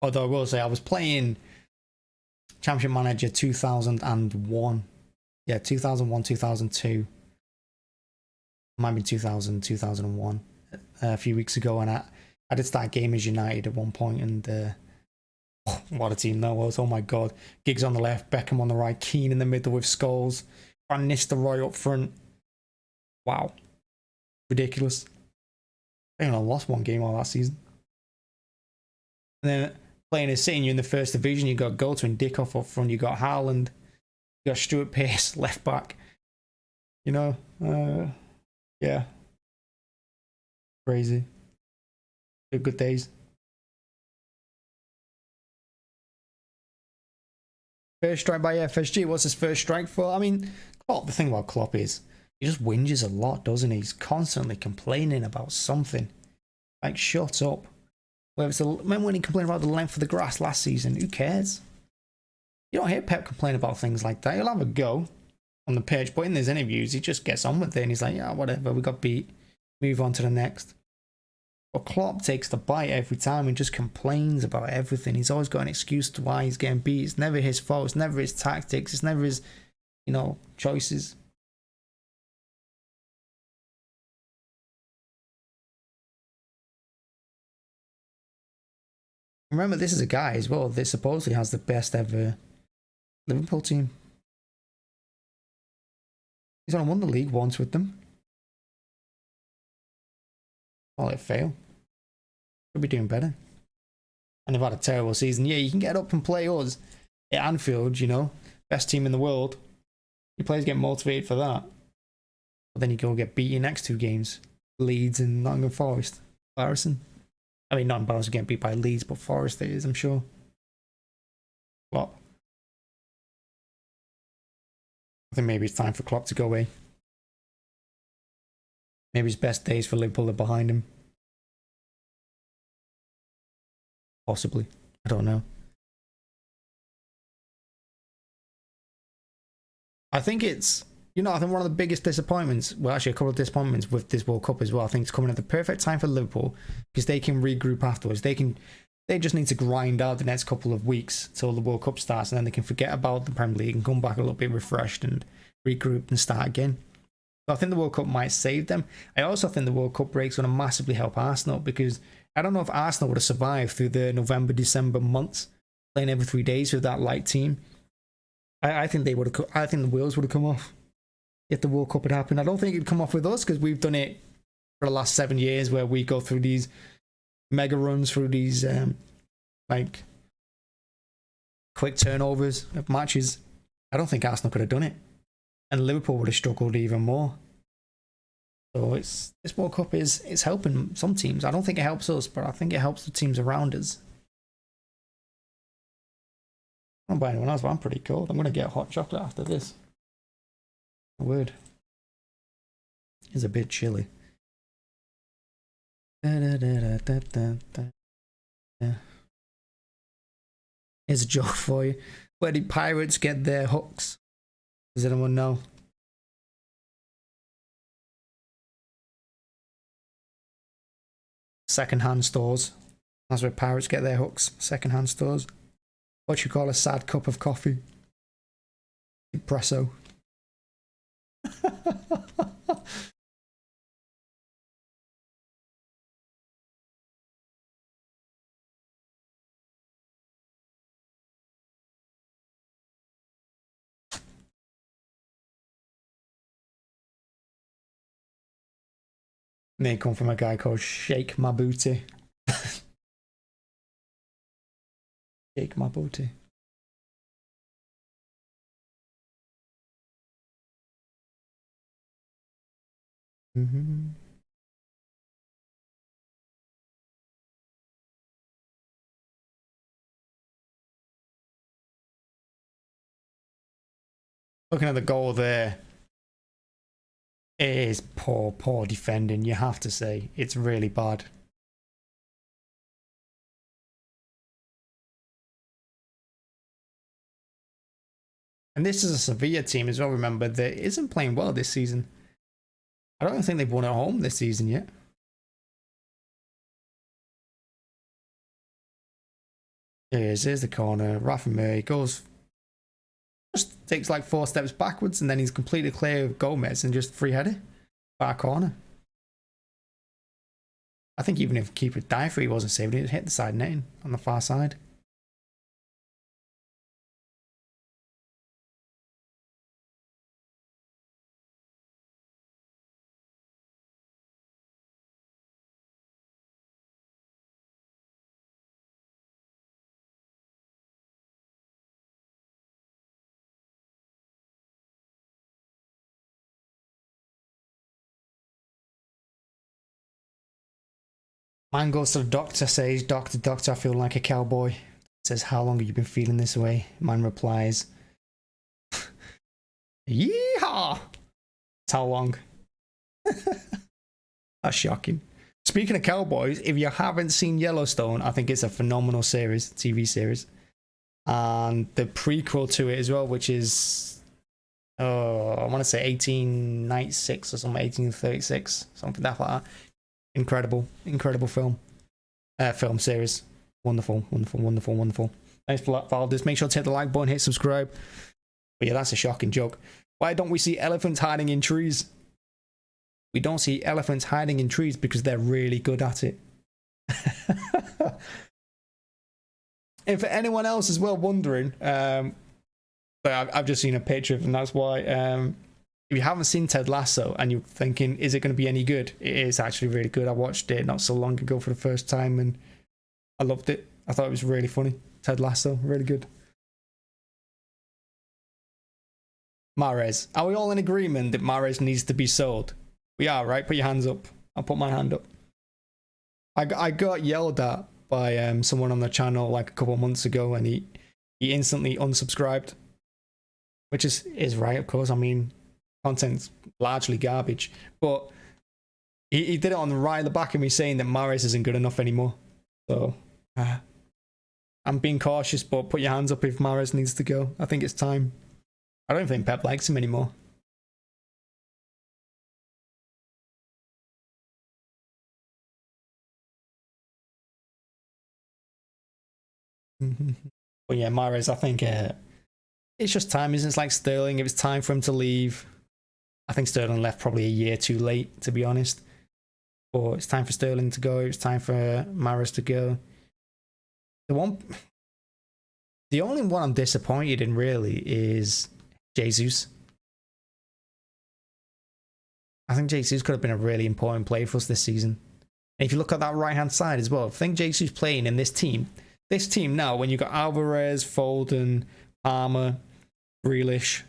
Speaker 1: Although I will say, I was playing Championship Manager 2001. Yeah, 2001, 2002. Might be 2000, 2001. A few weeks ago, and I did start game as United at one point, and what a team that was. Oh my god. Giggs on the left, Beckham on the right, Keane in the middle with Scholes, Van Nistelrooy up front. Wow. Ridiculous. I only lost one game all that season. And then playing as City, you're in the first division, you got Gudelj and Dickoff up front, you got Haaland, you got Stuart Pearce, left back. You know, yeah. Crazy. Good days. First strike by FSG. What's his first strike for? I mean, Klopp, the thing about Klopp is he just whinges a lot, doesn't he? He's constantly complaining about something. Like, shut up. Remember when he complained about the length of the grass last season? Who cares? You don't hear Pep complain about things like that. He'll have a go on the pitch, but in his interviews, he just gets on with it and he's like, yeah, whatever, we got beat. Move on to the next. But Klopp takes the bite every time and just complains about everything. He's always got an excuse to why he's getting beat. It's never his fault. It's never his tactics. It's never his, choices. Remember, this is a guy as well that supposedly has the best ever Liverpool team. He's only won the league once with them. Well, it failed. Could be doing better. And they've had a terrible season. Yeah, you can get up and play us at Anfield, best team in the world. Your players get motivated for that. But then you go get beat your next two games. Leeds and Nottingham Forest. Embarrassing. I mean, not embarrassing getting beat by Leeds, but Forest it is, I'm sure. Klopp. I think maybe it's time for Klopp to go away. Maybe his best days for Liverpool are behind him. Possibly. I don't know. I think it's, I think one of the biggest disappointments, well, actually a couple of disappointments with this World Cup as well. I think it's coming at the perfect time for Liverpool because they can regroup afterwards. They just need to grind out the next couple of weeks till the World Cup starts, and then they can forget about the Premier League and come back a little bit refreshed and regroup and start again. So I think the World Cup might save them. I also think the World Cup break's going to massively help Arsenal, because I don't know if Arsenal would have survived through the November, December months playing every 3 days with that light team. I think they would have. I think the wheels would have come off if the World Cup had happened. I don't think it'd come off with us, because we've done it for the last 7 years, where we go through these mega runs, through these like quick turnovers of matches. I don't think Arsenal could have done it, and Liverpool would have struggled even more. So this World Cup is helping some teams. I don't think it helps us, but I think it helps the teams around us. I don't buy anyone else, but I'm pretty cold. I'm gonna get hot chocolate after this. Word. It's a bit chilly. Yeah. Here's a joke for you. Where did pirates get their hooks? Does anyone know? Second-hand stores. That's where pirates get their hooks. Second-hand stores. What you call a sad cup of coffee? Espresso. They come from a guy called Shake My Booty. Shake My Booty. Looking at the goal there, it is poor defending, you have to say. It's really bad. And this is a Sevilla team as well, remember, that isn't playing well this season. I don't think they've won at home this season yet. Here's the corner. Rafa Mir goes, just takes like 4 steps backwards, and then he's completely clear of Gomez and just free header. Far corner. I think even if keeper dive for, he wasn't saved, he'd hit the side netting on the far side. Man goes to the doctor, says, doctor, I feel like a cowboy. Says, how long have you been feeling this way? Man replies, yeehaw! That's how long. That's shocking. Speaking of cowboys, if you haven't seen Yellowstone, I think it's a phenomenal series, TV series. And the prequel to it as well, which is, I want to say 1896 or something, 1836, something like that. Incredible film. Film series. Wonderful. Thanks for that, Val. Just make sure to hit the like button, hit subscribe. But yeah, that's a shocking joke. Why don't we see elephants hiding in trees? We don't see elephants hiding in trees because they're really good at it. And for anyone else as well wondering, but I've just seen a picture of, and that's why. If you haven't seen Ted Lasso and you're thinking, is it going to be any good? It is actually really good. I watched it not so long ago for the first time and I loved it. I thought it was really funny. Ted Lasso, really good. Mahrez. Are we all in agreement that Mahrez needs to be sold? We are, right? Put your hands up. I'll put my hand up. I got yelled at by someone on the channel like a couple of months ago, and he instantly unsubscribed. Which is right, of course. I mean, content's largely garbage, but he did it on the right at the back of me saying that Mahrez isn't good enough anymore. So I'm being cautious, but put your hands up if Mahrez needs to go. I think it's time. I don't think Pep likes him anymore. But yeah, Mahrez, I think it's just time, isn't it? It's like Sterling. If it's time for him to leave, I think Sterling left probably a year too late, to be honest. But it's time for Sterling to go. It's time for Mahrez to go. The only one I'm disappointed in really is Jesus. I think Jesus could have been a really important player for us this season. And if you look at that right-hand side as well, I think Jesus playing in this team now, when you've got Alvarez, Foden, Palmer, Grealish,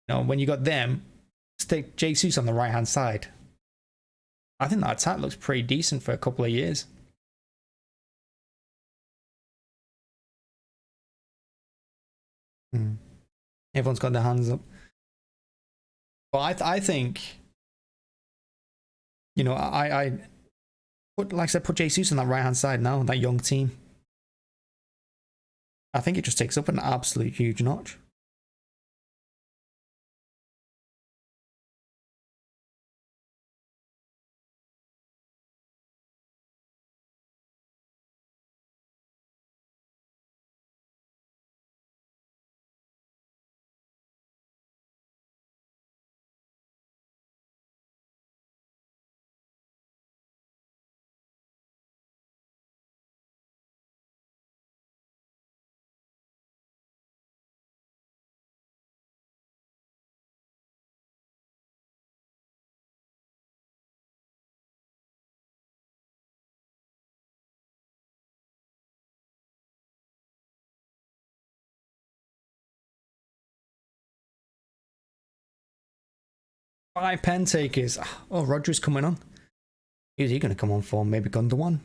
Speaker 1: you know, when you got them, stick Jesus on the right-hand side. I think that attack looks pretty decent for a couple of years. Everyone's got their hands up. But I think, you know, I put, like I said, put Jesus on that right-hand side now, that young team. I think it just takes up an absolute huge notch. Five pen takers. Oh, Rodri's coming on. Who's he going to come on for? Maybe Gundogan?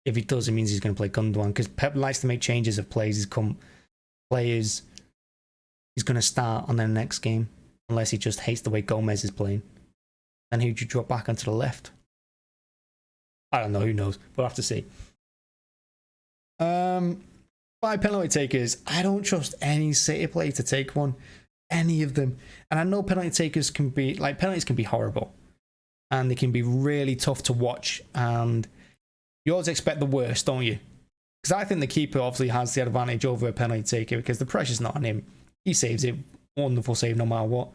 Speaker 1: If he does, it means he's going to play Gundogan, because Pep likes to make changes of players. He's going to start on their next game, unless he just hates the way Gomez is playing. Then who'd you drop back onto the left? I don't know. Who knows? We'll have to see. Five penalty takers. I don't trust any City player to take one. Any of them. And I know penalty takers can be, like, penalties can be horrible. And they can be really tough to watch. And you always expect the worst, don't you? Because I think the keeper obviously has the advantage over a penalty taker, because the pressure's not on him. He saves it. Wonderful save no matter what.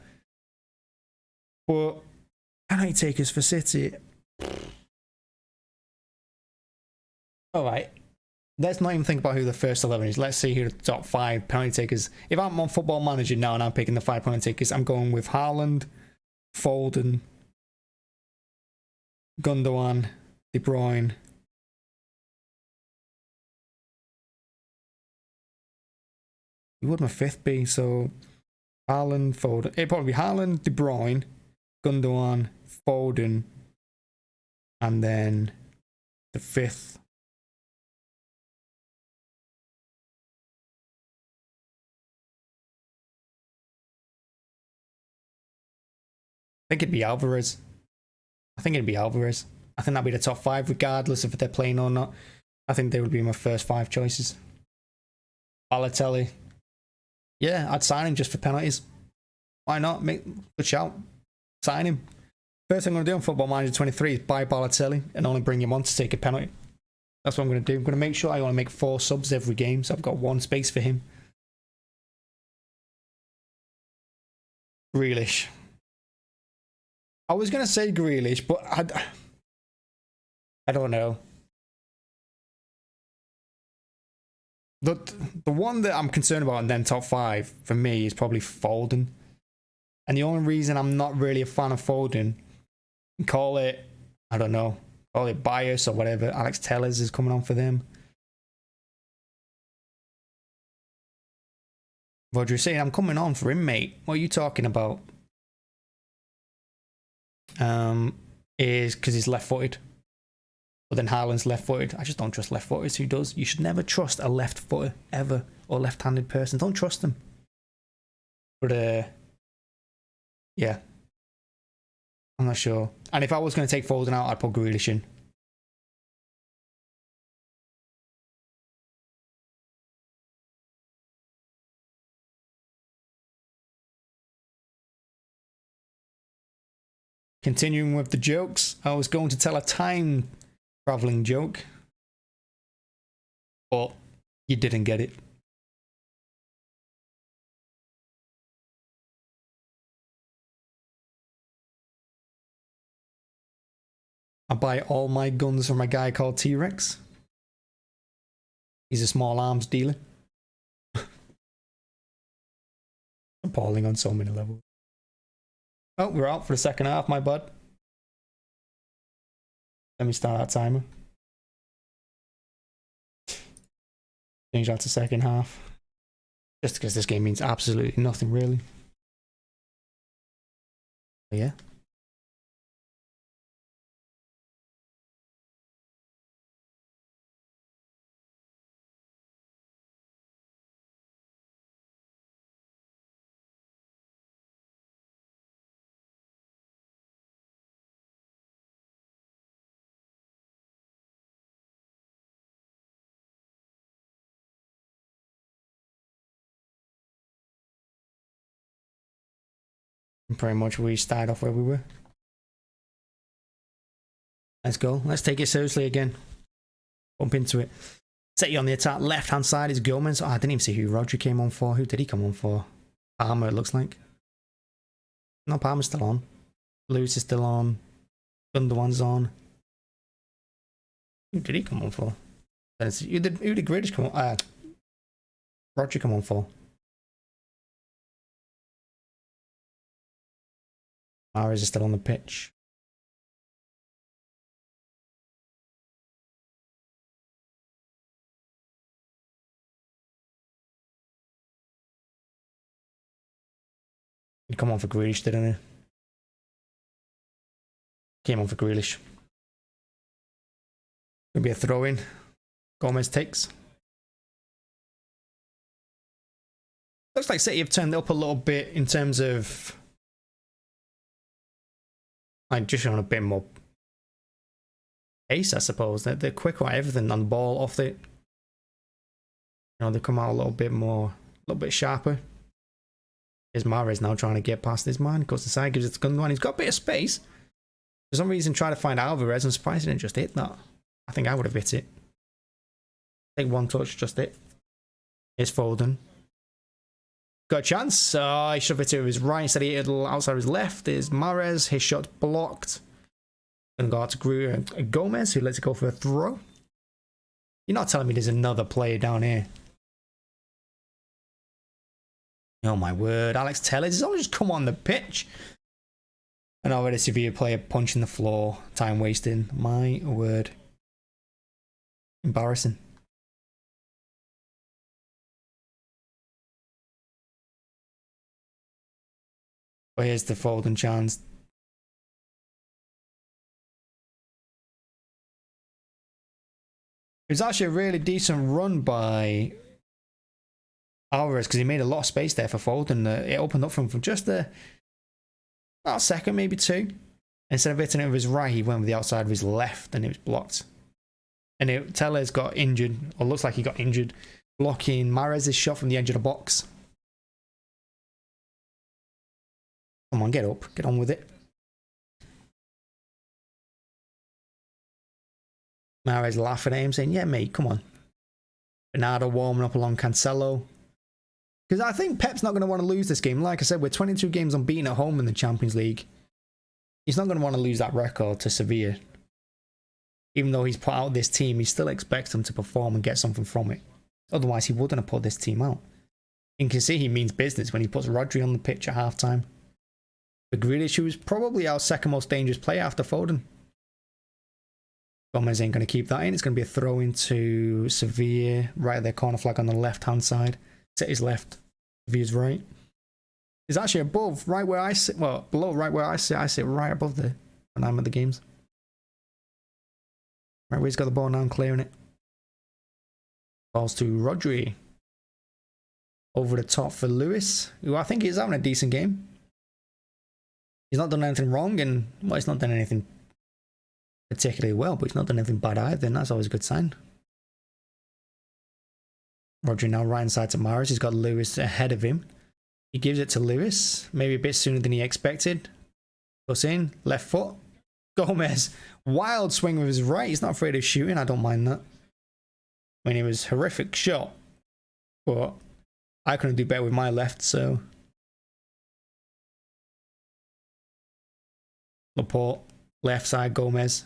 Speaker 1: But penalty takers for City. Alright. Let's not even think about who the first 11 is. Let's see who the top 5 penalty takers. If I'm on Football Manager now and I'm picking the 5 penalty takers, I'm going with Haaland, Foden, Gundogan, De Bruyne. Who would my 5th be? So Haaland, Foden. It'd probably be Haaland, De Bruyne, Gundogan, Foden, and then the 5th. I think it'd be Alvarez. I think that'd be the top 5, regardless if they're playing or not. I think they would be my first 5 choices. Balotelli. Yeah, I'd sign him just for penalties. Why not? Good shout. Sign him. First thing I'm going to do on Football Manager 23 is buy Balotelli and only bring him on to take a penalty. That's what I'm going to do. I'm going to make sure I want to make 4 subs every game, so I've got 1 space for him. Grealish. I was going to say Grealish, but I don't know. The one that I'm concerned about in them top 5 for me is probably Foden. And the only reason I'm not really a fan of Foden, call it, I don't know, call it bias or whatever. Alex Tellers is coming on for them. Roger saying, I'm coming on for him, mate. What are you talking about? Is because he's left-footed. But then Haaland's left-footed. I just don't trust left-footers. Who does? You should never trust a left-footer, ever. Or left-handed person. Don't trust them. But, yeah. I'm not sure. And if I was going to take Foden out, I'd put Grealish in. Continuing with the jokes, I was going to tell a time traveling joke, but you didn't get it. I buy all my guns from a guy called T-Rex. He's a small arms dealer. Appalling on so many levels. Oh, we're out for the second half, my bud. Let me start that timer. Change that to second half. Just because this game means absolutely nothing, really. But yeah. Pretty much we started off where we were. Let's go. Let's take it seriously again. Bump into it. Set you on the attack. Left hand side is Gomez. Oh, I didn't even see who Rodri came on for. Who did he come on for? Palmer, it looks like. No, Palmer's still on. Lewis is still on. Gundogan's on. Who did he come on for? Who did Grealish come on? Rodri come on for? Mahrez is still on the pitch. He come on for Grealish, didn't he? Came on for Grealish. Gonna be a throw in. Gomez takes. Looks like City have turned it up a little bit in terms of like just on a bit more pace, I suppose. They're quicker at everything on the ball, off it. You know, they come out a little bit more, a little bit sharper. Here's Mahrez now trying to get past this man. Goes to the side, gives it to Gundogan. He's got a bit of space. For some reason, try to find Alvarez. I'm surprised he didn't just hit that. I think I would have hit it. Take one touch, just hit. Here's Foden. Got a chance. He shoved it to his right instead he hit it outside his left. There's Mahrez. His shot's blocked. Gonna go out to Gomez, who lets it go for a throw. You're not telling me there's another player down here. Oh my word. Alex Telles has only just come on the pitch. And already Sevilla player punching the floor. Time wasting. My word. Embarrassing. But here's the Foden chance. It was actually a really decent run by Alvarez because he made a lot of space there for Foden. It opened up for him from just about a second, maybe two. Instead of hitting it with his right, he went with the outside of his left and it was blocked. And Tellez got injured, or looks like he got injured, blocking Mahrez's shot from the edge of the box. Come on, get up. Get on with it. Mahrez laughing at him, saying, yeah, mate, come on. Bernardo warming up along Cancelo. Because I think Pep's not going to want to lose this game. Like I said, we're 22 games unbeaten at home in the Champions League. He's not going to want to lose that record to Sevilla. Even though he's put out this team, he still expects them to perform and get something from it. Otherwise, he wouldn't have put this team out. You can see he means business when he puts Rodri on the pitch at halftime. But Grealish, who is probably our second most dangerous player after Foden. Gomez ain't going to keep that in. It's going to be a throw into Sevilla. Right at their corner flag on the left-hand side. City's left. Sevilla's right. It's actually above, right where I sit. Well, below right where I sit. I sit right above there when I'm at the games. Right where he's got the ball now and clearing it. Balls to Rodri. Over the top for Lewis, who I think is having a decent game. He's not done anything wrong, and well, he's not done anything particularly well, but he's not done anything bad either, and that's always a good sign. Rodri now right inside to Mahrez. He's got Lewis ahead of him. He gives it to Lewis, maybe a bit sooner than he expected. Goes in, left foot. Gomez, wild swing with his right. He's not afraid of shooting. I don't mind that. I mean, it was a horrific shot, but I couldn't do better with my left, so. Laporte, left side, Gomez.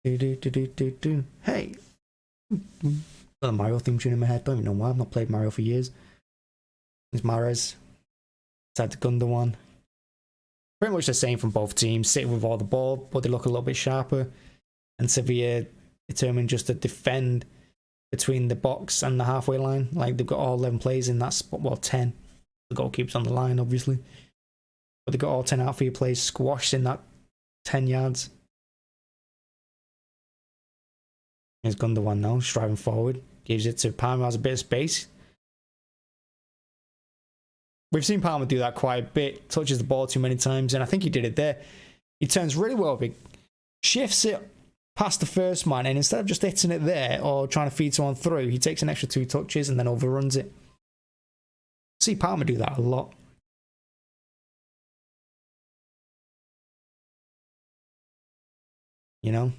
Speaker 1: Hey! Got a Mario theme tune in my head. Don't even know why. I've not played Mario for years. It's Mahrez. Side to Gundogan. Pretty much the same from both teams. Sitting with all the ball, but they look a little bit sharper. And Sevilla determined just to defend between the box and the halfway line. Like, they've got all 11 players in that spot. Well, 10. The goalkeeper's on the line, obviously. But they've got all 10 outfield players squashed in that 10 yards. Here's Gundogan now, striving forward. Gives it to Palmer, has a bit of space. We've seen Palmer do that quite a bit. Touches the ball too many times, and I think he did it there. He turns really well big. Shifts it past the first man, and instead of just hitting it there or trying to feed someone through, he takes an extra 2 touches and then overruns it. See Palmer do that a lot. You know?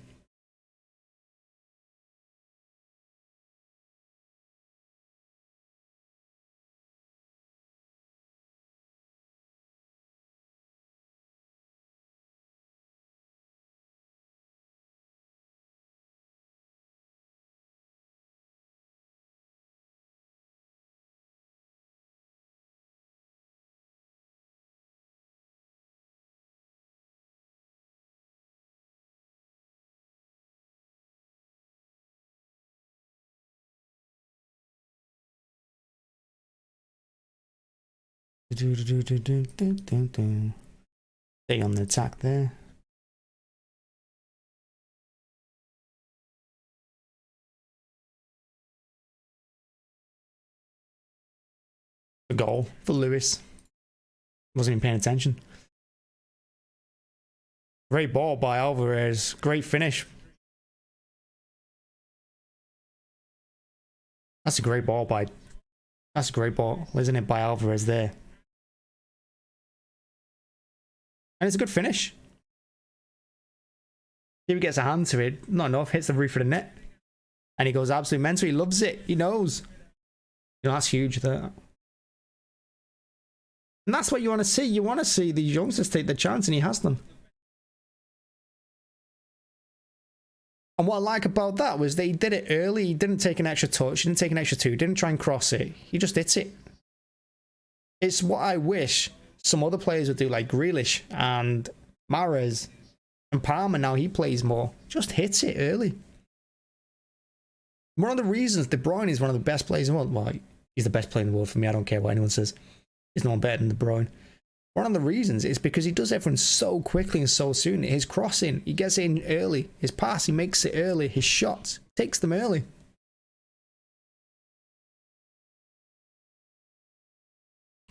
Speaker 1: Stay on the attack there. A goal for Lewis. Wasn't even paying attention. Great ball by Alvarez. Great finish. That's a great ball by... That's a great ball, isn't it, by Alvarez there. And it's a good finish. If he gets a hand to it, not enough, hits the roof of the net. And he goes absolutely mental. He loves it. He knows. You know, that's huge there. And that's what you want to see. You want to see these youngsters take the chance, and he has them. And what I like about that was they did it early. He didn't take an extra touch. He didn't take an extra 2. Didn't try and cross it. He just hits it. It's what I wish some other players would do, like Grealish and Mahrez and Palmer. Now he plays more. Just hits it early. One of the reasons De Bruyne is one of the best players in the world. Well, he's the best player in the world for me. I don't care what anyone says. There's no one better than De Bruyne. One of the reasons is because he does everything so quickly and so soon. His crossing, he gets in early. His pass, he makes it early. His shots, takes them early.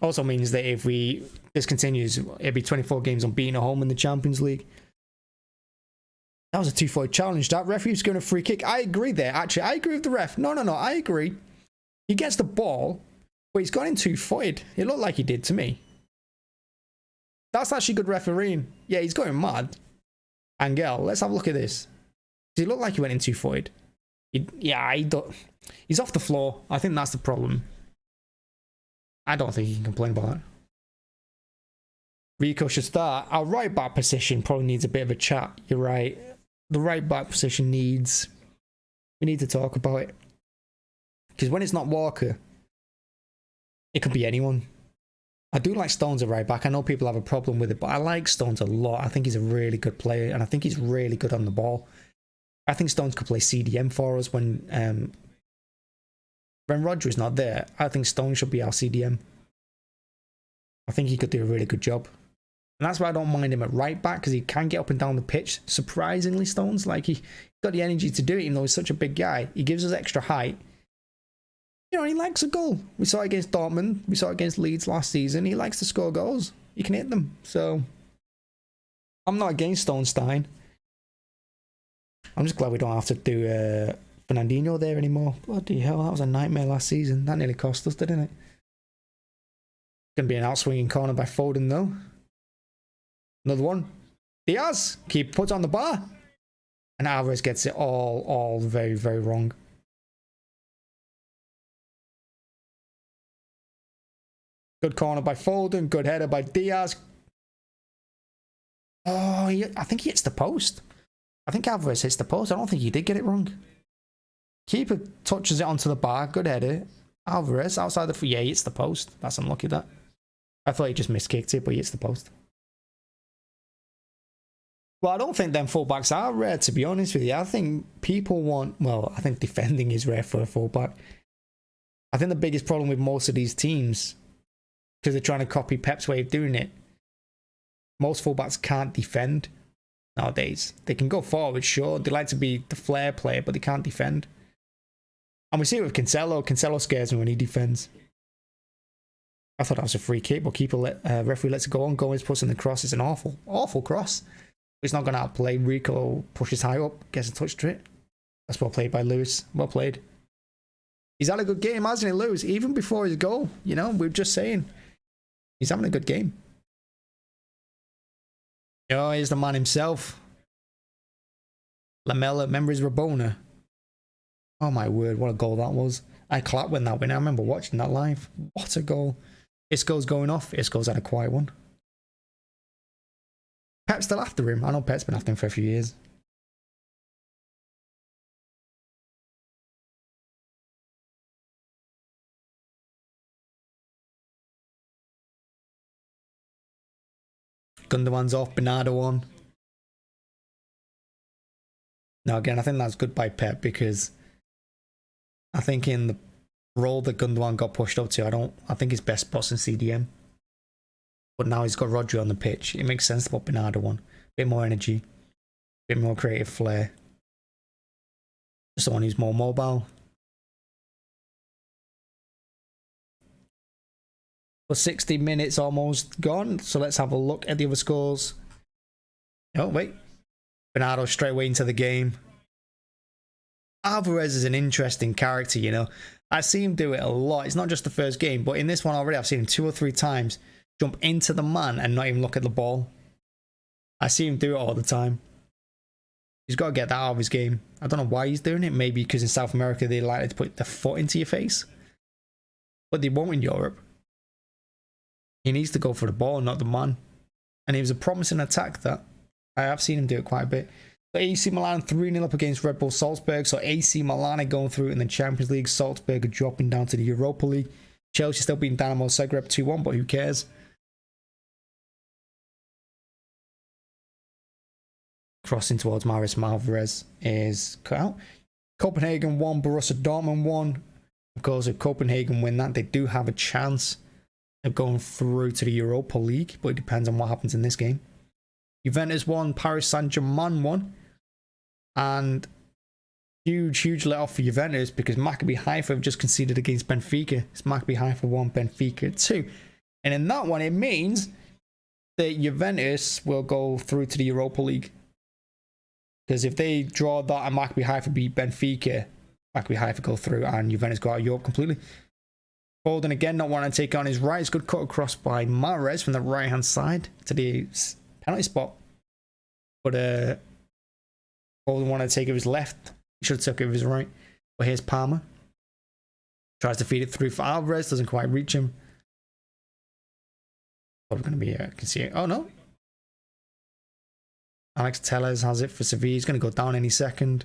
Speaker 1: Also means that if this continues, it'll be 24 games unbeaten at home in the Champions League. That was a 2-4 challenge. That referee's going a free kick. I agree there. Actually, I agree with the ref. No, I agree. He gets the ball, but he's gone in 2-footed. It looked like he did to me. That's actually good refereeing. Yeah, he's going mad. Angel, let's have a look at this. Does he look like he went in 2-footed? He's off the floor. I think that's the problem. I don't think he can complain about that. Rico should start. Our right back position probably needs a bit of a chat. You're right. The right back position needs... We need to talk about it. Because when it's not Walker, it could be anyone. I do like Stones at right back. I know people have a problem with it, but I like Stones a lot. I think he's a really good player, and I think he's really good on the ball. I think Stones could play CDM for us when Roger is not there. I think Stones should be our CDM. I think he could do a really good job. And that's why I don't mind him at right back, because he can get up and down the pitch. Surprisingly, Stones, like, he got the energy to do it, even though he's such a big guy. He gives us extra height. You know, he likes a goal. We saw it against Dortmund. We saw it against Leeds last season. He likes to score goals. He can hit them. So, I'm not against Stonestein. I'm just glad we don't have to do Fernandinho there anymore. Bloody hell, that was a nightmare last season. That nearly cost us, didn't it? Going to be an outswinging corner by Foden, though. Another one. Diaz. Keep put on the bar. And Alvarez gets it all very, very wrong. Good corner by Foden. Good header by Diaz. Oh, I think he hits the post. I think Alvarez hits the post. I don't think he did get it wrong. Keeper touches it onto the bar. Good header. Alvarez outside the... Yeah, he hits the post. That's unlucky, that. I thought he just miskicked it, but he hits the post. Well, I don't think them fullbacks are rare, to be honest with you. I think people want... Well, I think defending is rare for a fullback. I think the biggest problem with most of these teams, because they're trying to copy Pep's way of doing it, most fullbacks can't defend nowadays. They can go forward, sure. They like to be the flair player, but they can't defend. And we see it with Cancelo. Cancelo scares me when he defends. I thought that was a free kick, but referee lets it go on. Gomez puts in the cross. It's an awful cross. He's not going to outplay. Rico pushes high up, gets a touch to it. That's well played by Lewis. Well played. He's had a good game, hasn't he, Lewis? Even before his goal, you know, we were just saying. He's having a good game. Oh, here's the man himself. Lamella, remember his Rabona? Oh my word, what a goal that was. I clapped when that went. I remember watching that live. What a goal. Isco's going off. Isco's had a quiet one. Pep's still after him. I know Pep's been after him for a few years. Gundogan's off. Bernardo on. Now again, I think that's good by Pep, because I think in the role that Gundogan got pushed up to, I think his best spot's in CDM. But now he's got Rodri on the pitch. It makes sense to put Bernardo on. Bit more energy. Bit more creative flair. Just someone who's more mobile. Well, 60 minutes almost gone. So let's have a look at the other scores. Oh, wait. Bernardo straight away into the game. Alvarez is an interesting character, you know. I see him do it a lot. It's not just the first game, but in this one already, I've seen him 2 or 3 times jump into the man and not even look at the ball. I see him do it all the time. He's got to get that out of his game. I don't know why he's doing it. Maybe because in South America, they like to put their foot into your face. But they won't in Europe. He needs to go for the ball, not the man. And it was a promising attack that. I have seen him do it quite a bit. So AC Milan 3-0 up against Red Bull Salzburg. So AC Milan are going through in the Champions League. Salzburg are dropping down to the Europa League. Chelsea still beating Dynamo Zagreb 2-1, but who cares? Crossing towards Mahrez. Alvarez is cut out. Copenhagen 1, Borussia Dortmund 1. Of course, if Copenhagen win that, they do have a chance of going through to the Europa League, but it depends on what happens in this game. Juventus 1, Paris Saint-Germain 1. And huge let off for Juventus, because Maccabi Haifa have just conceded against Benfica. It's Maccabi Haifa 1, Benfica 2. And in that one, it means that Juventus will go through to the Europa League. Because if they draw that and Maccabi Haifa beat Benfica, Maccabi Haifa go through and Juventus go out of Europe completely. Foden again not wanting to take on his right. It's good cut across by Mahrez from the right hand side to the penalty spot. But Foden wanted to take it with his left. He should have took it with his right. But here's Palmer. Tries to feed it through for Alvarez. Doesn't quite reach him. Probably going to be can see it. Oh no. Alex Telles has it for Sevilla. He's going to go down any second.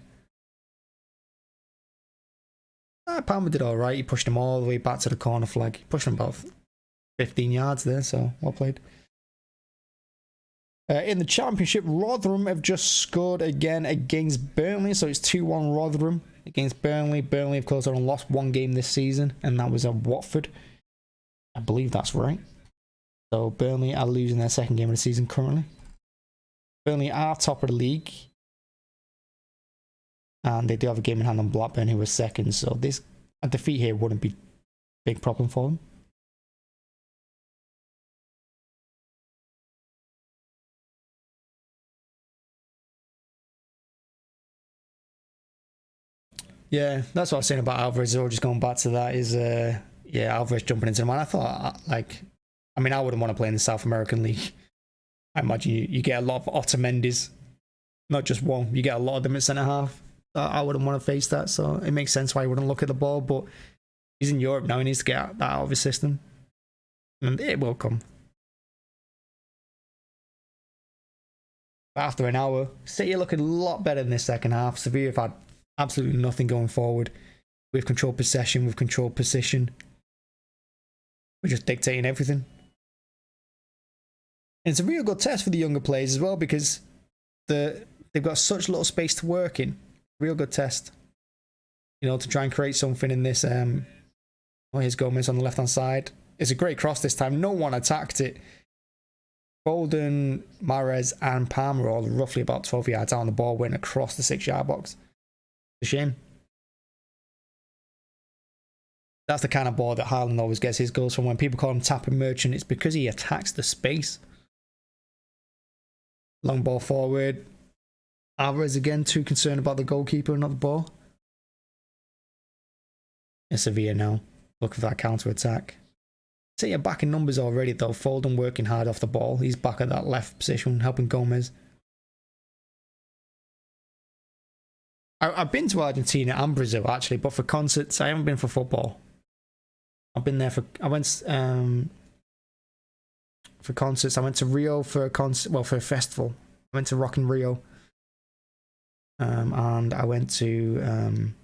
Speaker 1: Palmer did all right. He pushed him all the way back to the corner flag. He pushed him about 15 yards there, so well played. In the Championship, Rotherham have just scored again against Burnley, so it's 2-1 Rotherham against Burnley. Burnley, of course, have only lost 1 game this season, and that was at Watford. I believe that's right. So Burnley are losing their 2nd game of the season currently. Burnley are top of the league. And they do have a game in hand on Blackburn, who was 2nd. So a defeat here wouldn't be a big problem for them. Yeah, that's what I was saying about Alvarez. Just going back to that is, yeah, Alvarez jumping into the man. I thought, I mean, I wouldn't want to play in the South American League. I imagine you get a lot of Otamendi's, not just one. You get a lot of them at centre half. I wouldn't want to face that, so it makes sense why he wouldn't look at the ball. But he's in Europe now. He needs to get that out of his system, and it will come. After an hour, City are looking a lot better in this second half. Sevilla have had absolutely nothing going forward. We've controlled possession, we've controlled position. We're just dictating everything. And it's a real good test for the younger players as well, because they've got such little space to work in. Real good test. You know, to try and create something in this. Oh, here's Gomez on the left-hand side. It's a great cross this time. No one attacked it. Foden, Mahrez and Palmer all roughly about 12 yards out on the ball, went across the 6-yard box. It's a shame. That's the kind of ball that Haaland always gets his goals from. When people call him tapping merchant, it's because he attacks the space. Long ball forward. Alvarez again, too concerned about the goalkeeper and not the ball. It's Sevilla now, looking for that counter-attack. See, you're back in numbers already though. Foden working hard off the ball. He's back at that left position, helping Gomez. I've been to Argentina and Brazil actually, but for concerts, I haven't been for football. I've been there for, I went for concerts. I went to Rio for a concert, well, for a festival. I went to Rock in Rio. And I went to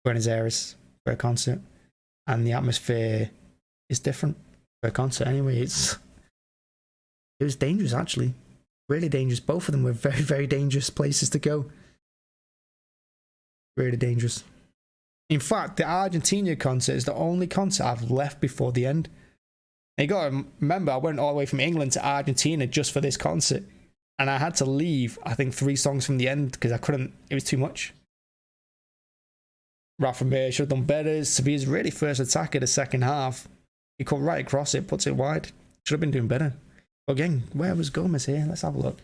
Speaker 1: Buenos Aires for a concert. And the atmosphere is different for a concert anyway. It was dangerous actually. Really dangerous. Both of them were very, very dangerous places to go. Really dangerous. In fact, the Argentina concert is the only concert I've left before the end. And you gotta remember, I went all the way from England to Argentina just for this concert. And I had to leave, I think, 3 songs from the end because I couldn't, it was too much. Rafa Mir should have done better. Sevilla's really first attack of the second half. He cut right across it, puts it wide. Should have been doing better. But again, where was Gomez here? Let's have a look.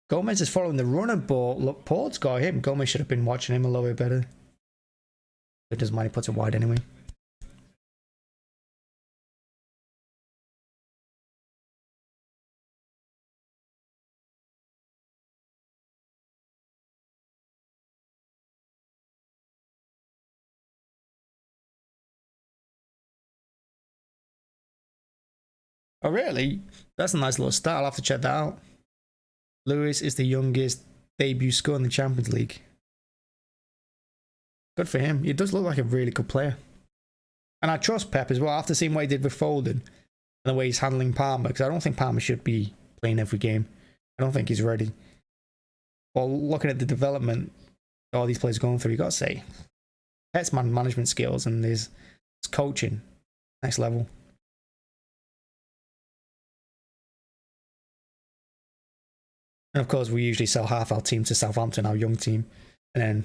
Speaker 1: Gomez is following the runner, but look, Port's got him. Gomez should have been watching him a little bit better. It doesn't matter, he puts it wide anyway. Oh, really? That's a nice little start. I'll have to check that out. Lewis is the youngest debut scorer in the Champions League. Good for him. He does look like a really good player. And I trust Pep as well, after seeing what he did with Foden and the way he's handling Palmer, because I don't think Palmer should be playing every game. I don't think he's ready. Well, looking at the development all these players are going through, you got to say, Pep's management skills and his coaching, next level. And of course, we usually sell half our team to Southampton, our young team. And then,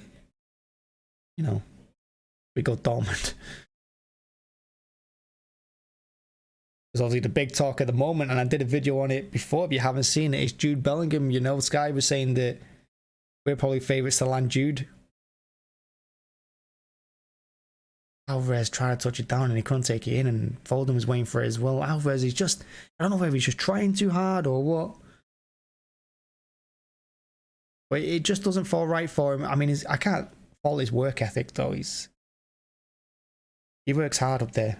Speaker 1: you know, we go dormant. There's obviously the big talk at the moment, and I did a video on it before. If you haven't seen it, it's Jude Bellingham. You know, Sky was saying that we're probably favourites to land Jude. Alvarez tried to touch it down and he couldn't take it in, and Foden was waiting for it as well. Alvarez, he's just, I don't know whether he's just trying too hard or what. But it just doesn't fall right for him. I mean, I can't fault his work ethic though. He works hard up there.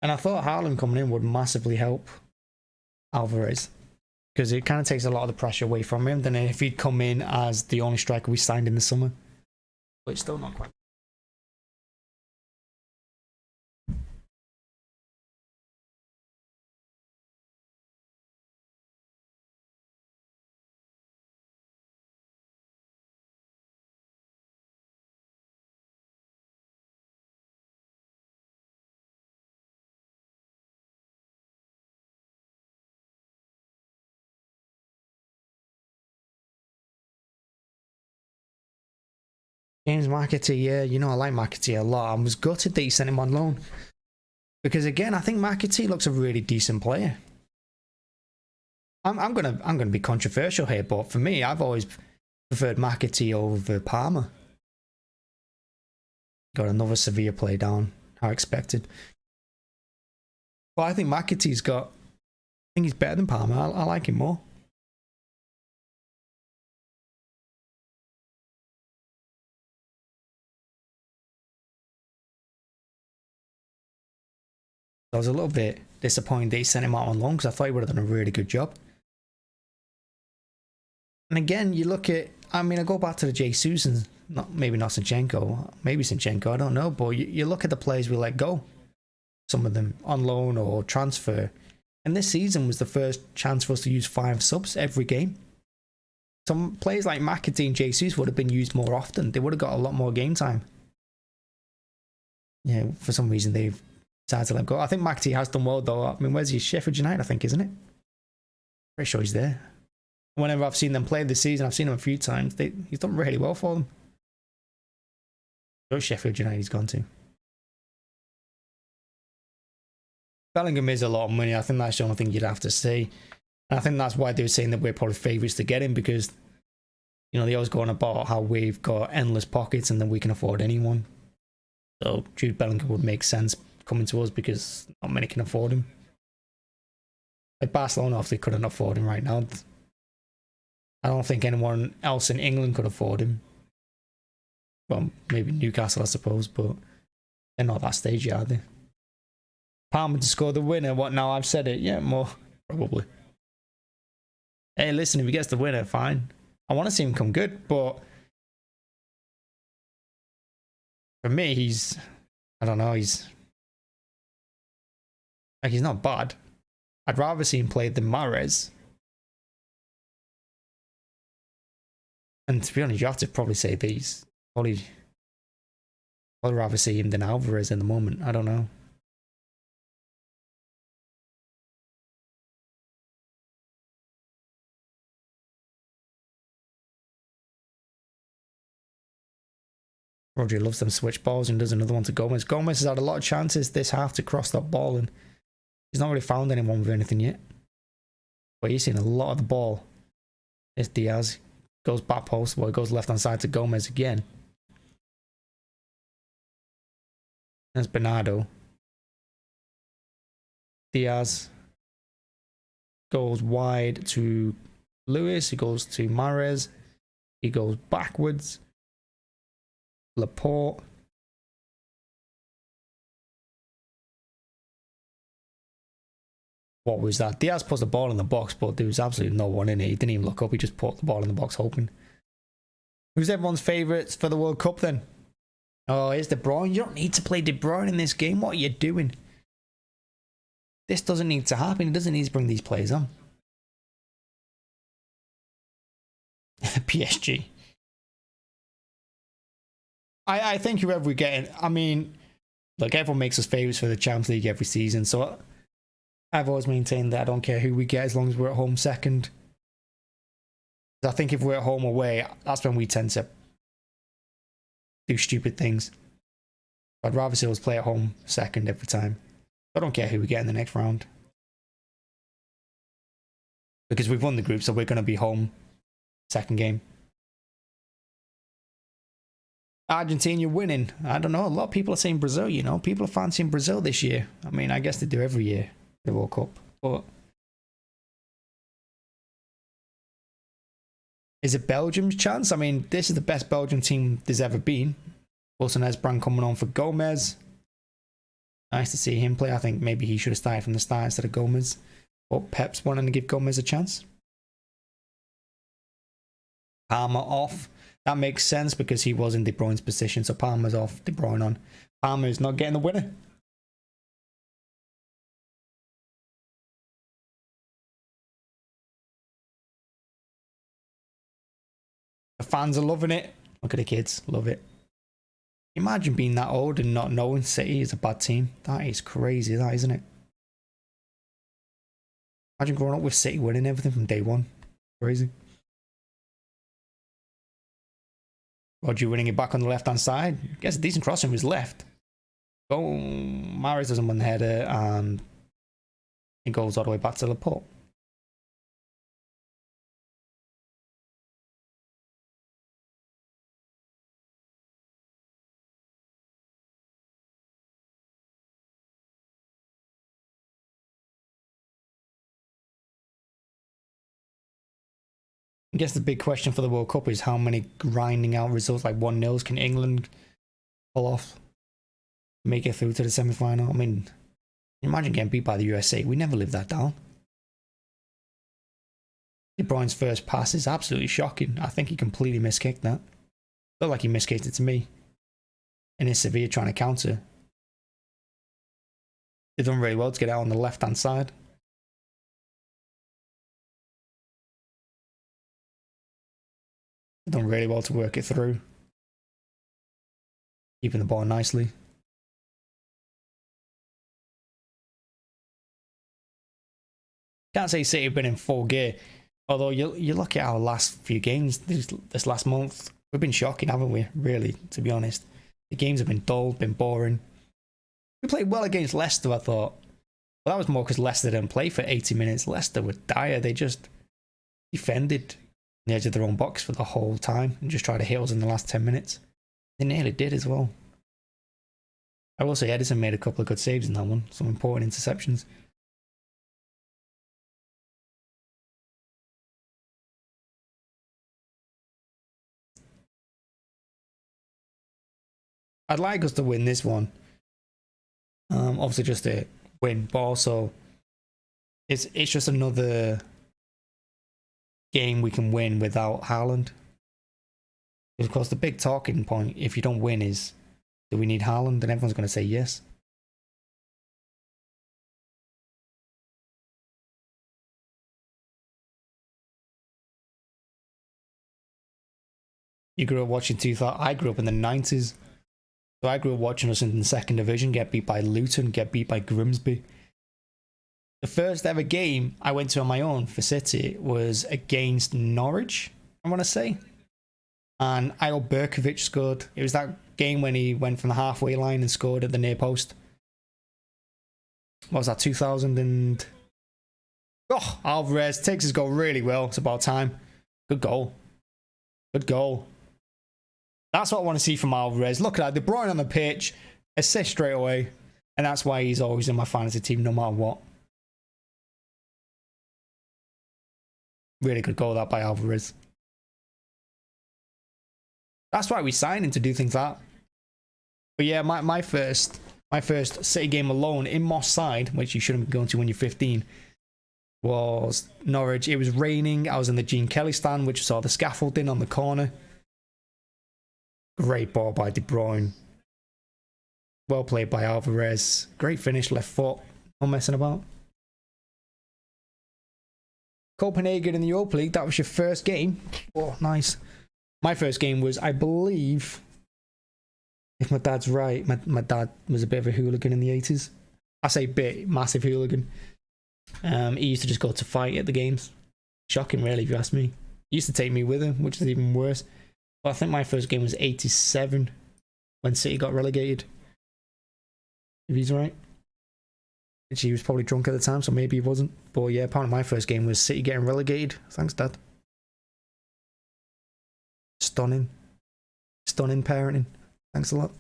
Speaker 1: And I thought Haaland coming in would massively help Alvarez, because it kind of takes a lot of the pressure away from him than if he'd come in as the only striker we signed in the summer. But it's still not quite. James McAtee, yeah, you know I like McAtee a lot. I was gutted that he sent him on loan. Because again, I think McAtee looks a really decent player. I'm gonna be controversial here, but for me, I've always preferred McAtee over Palmer. Got another Sevilla play down, how expected. But I think McAtee's got, I think he's better than Palmer. I like him more. I was a little bit disappointed that he sent him out on loan because I thought he would have done a really good job. And again, you look at, I mean, I go back to the Jesus and maybe not Zinchenko, maybe Zinchenko, I don't know, but you look at the players we let go, some of them on loan or transfer, and this season was the first chance for us to use 5 subs every game. Some players like McAtee and Jesus would have been used more often. They would have got a lot more game time. Yeah, for some reason they've decided to let go. I think McAtee has done well though. I mean, where's he? Sheffield United, I think, isn't it? Pretty sure he's there. Whenever I've seen them play this season, I've seen him a few times. He's done really well for them. Sheffield United he's gone to. Bellingham is a lot of money. I think that's the only thing you'd have to say. And I think that's why they were saying that we're probably favourites to get him, because, you know, they always go on about how we've got endless pockets and then we can afford anyone. So Jude Bellingham would make sense coming to us because not many can afford him. Like Barcelona obviously couldn't afford him right now. I don't think anyone else in England could afford him. Well, maybe Newcastle, I suppose, but they're not at that stage yet, are they? Palmer to score the winner. What now? I've said it. Yeah, more. Probably. Hey, listen, if he gets the winner, fine. I want to see him come good, but for me, I don't know, he's not bad. I'd rather see him play than Mahrez. And to be honest, you have to probably say these. I'd rather see him than Alvarez in the moment. I don't know. Roger loves them switch balls and does another one to Gomez. Gomez has had a lot of chances this half to cross that ball and he's not really found anyone with anything yet. But he's seen a lot of the ball. It's Diaz. Goes back post. Well, it goes left hand side to Gomez again. There's Bernardo. Diaz goes wide to Lewis. He goes to Mahrez. He goes backwards. Laporte. What was that? Diaz puts the ball in the box, but there was absolutely no one in it. He didn't even look up. He just put the ball in the box hoping. Who's everyone's favourites for the World Cup then? Oh, it's De Bruyne. You don't need to play De Bruyne in this game. What are you doing? This doesn't need to happen. It doesn't need to bring these players on. PSG. I think whoever we get in, I mean, look, everyone makes us favourites for the Champions League every season, so I've always maintained that I don't care who we get as long as we're at home second. I think if we're at home away, that's when we tend to do stupid things. I'd rather see us play at home second every time. I don't care who we get in the next round. Because we've won the group, so we're going to be home second game. Argentina winning. I don't know. A lot of people are saying Brazil, you know. People are fancying Brazil this year. I mean, I guess they do every year, the World Cup. But is it Belgium's chance? I mean, this is the best Belgium team there's ever been. Wilson Esbrand coming on for Gomez. Nice to see him play. I think maybe he should have started from the start instead of Gomez. But Pep's wanting to give Gomez a chance. Palmer off. That makes sense because he was in De Bruyne's position. So Palmer's off, De Bruyne on. Palmer's not getting the winner. The fans are loving it. Look at the kids. Love it. Imagine being that old and not knowing City is a bad team. That is crazy, that, isn't it? Imagine growing up with City winning everything from day one. Crazy. Roger winning it back on the left-hand side. Gets a decent cross from his left. Oh, Mahrez doesn't win the header and it goes all the way back to Laporte. I guess the big question for the World Cup is how many grinding out results like 1-0s can England pull off, make it through to the semi-final. I mean, Imagine getting beat by the USA. We never lived that down. De Bruyne's first pass is absolutely shocking. I think he completely miskicked that. Felt like he miskicked it to me. And it's Sevilla trying to counter. They've done really well to get out on the left-hand side. They've done really well to work it through. Keeping the ball nicely. Can't say City have been in full gear. Although you look at our last few games this last month, we've been shocking, haven't we? Really, to be honest. The games have been dull, been boring. We played well against Leicester, I thought. But that was more because Leicester didn't play for 80 minutes. Leicester were dire. They just defended the edge of their own box for the whole time and just tried to hit us in the last 10 minutes. They nearly did as well. I will say Edison made a couple of good saves in that one. Some important interceptions. I'd like us to win this one. Obviously just to win, but also it's just another game we can win without Haaland. Of course, the big talking point, if you don't win, is do we need Haaland? And everyone's going to say yes. You grew up watching 2000. I grew up in the 90s. So I grew up watching us in the second division get beat by Luton, get beat by Grimsby. The first ever game I went to on my own for City was against Norwich, I want to say. And Io Berkovic scored. It was that game when he went from the halfway line and scored at the near post. What was that, 2000 and... Oh, Alvarez takes his goal really well. It's about time. Good goal. Good goal. That's what I want to see from Alvarez. Look at that. De Bruyne on the pitch. Assist straight away. And that's why he's always in my fantasy team no matter what. Really good goal that by Alvarez. That's why we signed him, to do things like that. But yeah, my first City game alone in Moss side, which you shouldn't be going to when you're 15, was Norwich. It was raining. I was in the Gene Kelly stand, which saw the scaffolding on the corner. Great ball by De Bruyne. Well played by Alvarez. Great finish, left foot. No messing about. Copenhagen in the Europa League, that was your first game. Oh, nice. My first game was, I believe, if my dad's right, my dad was a bit of a hooligan in the 80s. I say bit, massive hooligan. He used to just go to fight at the games. Shocking, really, if you ask me. He used to take me with him, which is even worse. But I think my first game was 87 when City got relegated. If he's right. Which he was probably drunk at the time, so maybe he wasn't. But yeah, apparently my first game was City getting relegated. Thanks, Dad. Stunning. Stunning parenting. Thanks a lot.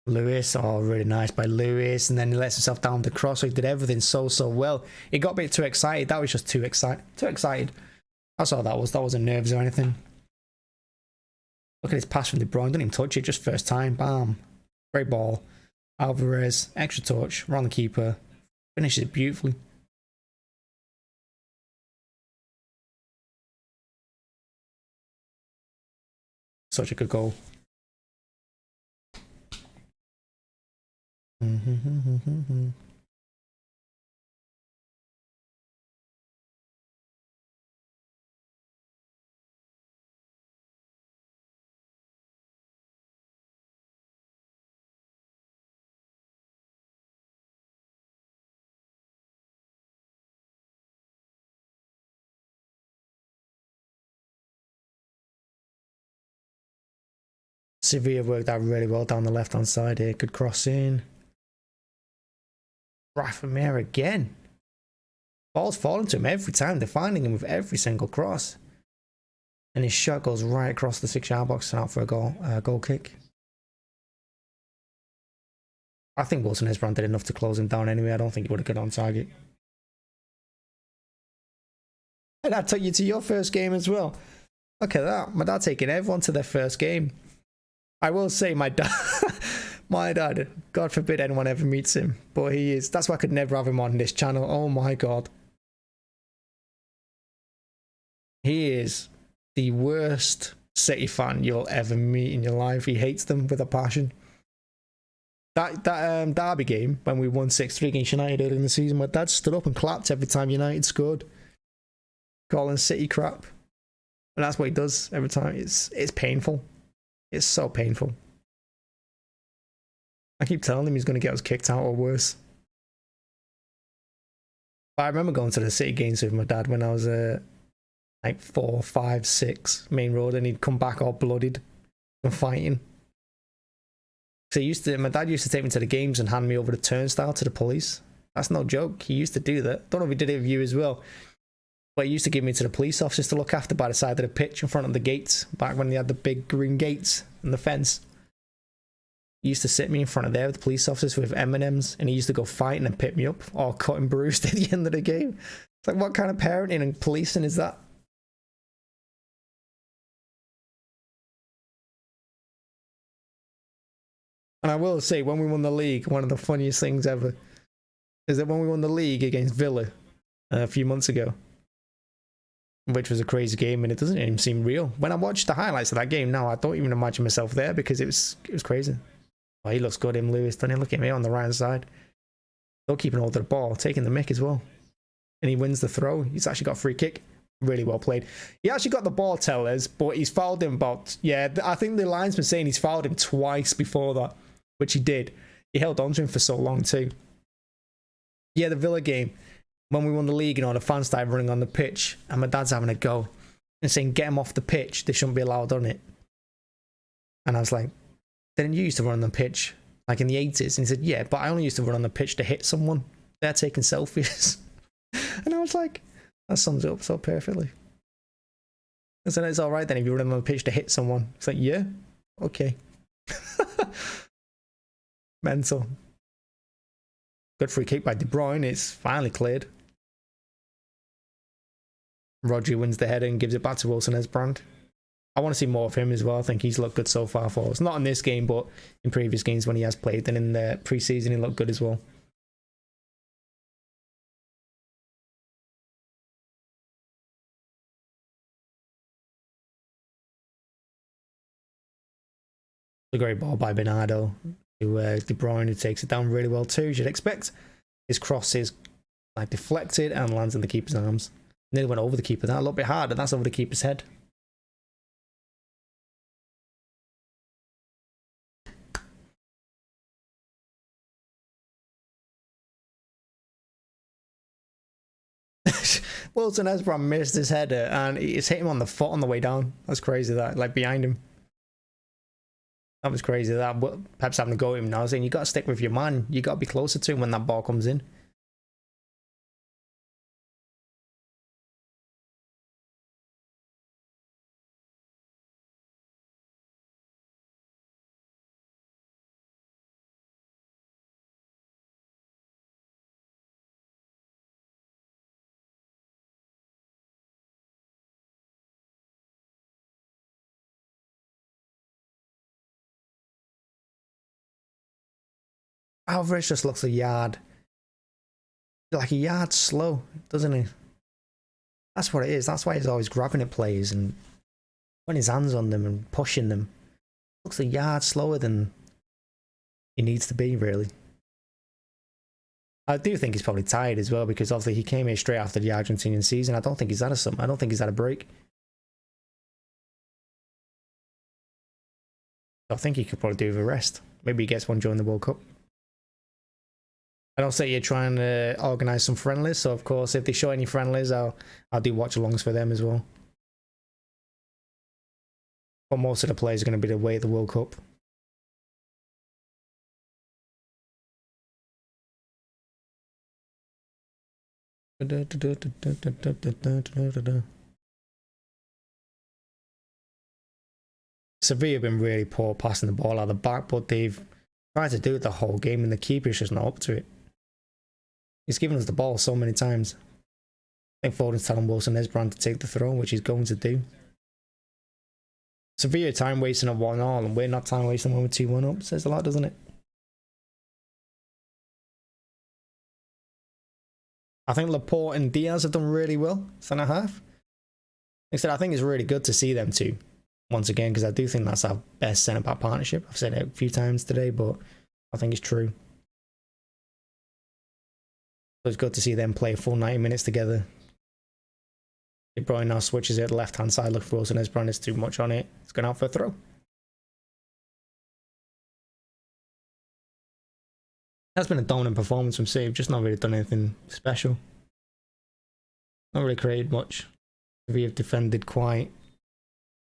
Speaker 1: Lewis, oh, really nice by Lewis, and then he lets himself down the cross. So he did everything so well. He got a bit too excited. That was just too excited. That's all that was. That wasn't nerves or anything. Look at his pass from De Bruyne. Didn't even touch it. Just first time. Bam. Great ball. Alvarez, extra touch. Around the keeper. Finishes it beautifully. Such a good goal. Sevilla worked out really well down the left hand side here. Good cross in. Rafa Mir again. Ball's falling to him every time. They're finding him with every single cross. And his shot goes right across the 6-yard box and out for a goal kick. I think Wilson Hesbrand did enough to close him down anyway. I don't think he would have got on target. And that took you to your first game as well. Look at that. My dad taking everyone to their first game. I will say my dad, my dad, God forbid anyone ever meets him, but he is. That's why I could never have him on this channel. Oh my God. He is the worst City fan you'll ever meet in your life. He hates them with a passion. That derby game when we won 6-3 against United early in the season, my dad stood up and clapped every time United scored, calling City crap. And that's what he does every time. It's painful. It's so painful. I keep telling him he's going to get us kicked out or worse. But I remember going to the City games with my dad when I was like 4, 5, 6 main road, and he'd come back all bloodied and fighting. So my dad used to take me to the games and hand me over the turnstile to the police. That's no joke. He used to do that. Don't know if he did it with you as well. But he used to give me to the police officers to look after by the side of the pitch in front of the gates, back when they had the big green gates and the fence. He used to sit me in front of there with the police officers with M&Ms, and he used to go fighting and pick me up, all cut and bruised at the end of the game. It's like, what kind of parenting and policing is that? And I will say, when we won the league, one of the funniest things ever is that when we won the league against Villa a few months ago, which was a crazy game, and it doesn't even seem real. When I watched the highlights of that game now, I don't even imagine myself there because it was crazy. Oh, he looks good, him, Lewis, doesn't he? Look at me on the right side. Still keeping hold of the ball, taking the mick as well. And he wins the throw. He's actually got a free kick. Really well played. He actually got the ball, tellers, but he's fouled him about... Yeah, I think the linesman saying he's fouled him twice before that, which he did. He held on to him for so long too. Yeah, the Villa game, when we won the league, the fans started running on the pitch, and my dad's having a go and saying, get him off the pitch, they shouldn't be allowed on it. And I was like, didn't you used to run on the pitch like in the 80s? And he said, yeah, but I only used to run on the pitch to hit someone. They're taking selfies. And I was like, that sums it up so perfectly. I said, it's alright then if you run on the pitch to hit someone. It's like, yeah, okay. Mental. Good free kick by De Bruyne. It's finally cleared. Rodri wins the header and gives it back to Wilson Hesbrand. I want to see more of him as well. I think he's looked good so far for us. Not in this game, but in previous games when he has played. And in the pre-season, he looked good as well. A great ball by Bernardo to De Bruyne, who takes it down really well too, as you'd expect. His cross is like deflected and lands in the keeper's arms. Nearly went over the keeper. That a little bit harder. That's over the keeper's head. Wilson Hesbrand missed his header and it's hit him on the foot on the way down. That's crazy, that, like behind him. That was crazy, that. Pep's having to go at him now, saying you got to stick with your man. You got to be closer to him when that ball comes in. Alvarez just looks a yard slow, doesn't he? That's what it is. That's why he's always grabbing at players and putting his hands on them and pushing them. Looks a yard slower than he needs to be, really. I do think he's probably tired as well, because obviously he came here straight after the Argentinian season. I don't think he's had a break. I think he could probably do with a rest. Maybe he gets one during the World Cup. I don't say you're trying to organise some friendlies, so of course if they show any friendlies, I'll do watch-alongs for them as well. But most of the players are going to be away at the World Cup. Sevilla have been really poor passing the ball out of the back, but they've tried to do it the whole game, and the keeper's just not up to it. He's given us the ball so many times. I think Foden's telling Wilson Esbrand to take the throw, which he's going to do. Sevilla time wasting at 1-1, and we're not time wasting when we're 2-1 up. Says a lot, doesn't it? I think Laporte and Diaz have done really well, centre half. Instead, I think it's really good to see them two once again, because I do think that's our best centre back partnership. I've said it a few times today, but I think it's true. So it's good to see them play a full 90 minutes together. De Bruyne now switches it to the left hand side. Look for Wilson Esbrand, it's too much on it. It's going out for a throw. That's been a dominant performance from City. Just not really done anything special. Not really created much. We have defended quite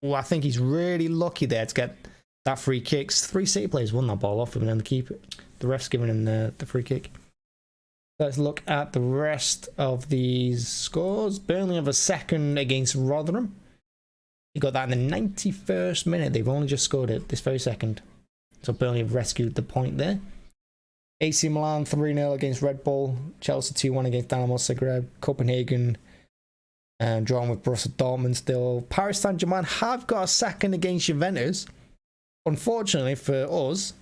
Speaker 1: well. I think he's really lucky there to get that free kick. 3 City players won that ball off him, and then the ref's giving him the free kick. Let's look at the rest of these scores. Burnley have a second against Rotherham. He got that in the 91st minute. They've only just scored it this very second. So Burnley have rescued the point there. AC Milan 3-0 against Red Bull. Chelsea 2-1 against Dynamo Zagreb. Copenhagen drawn with Borussia Dortmund still. Paris Saint-Germain have got a second against Juventus. Unfortunately for us,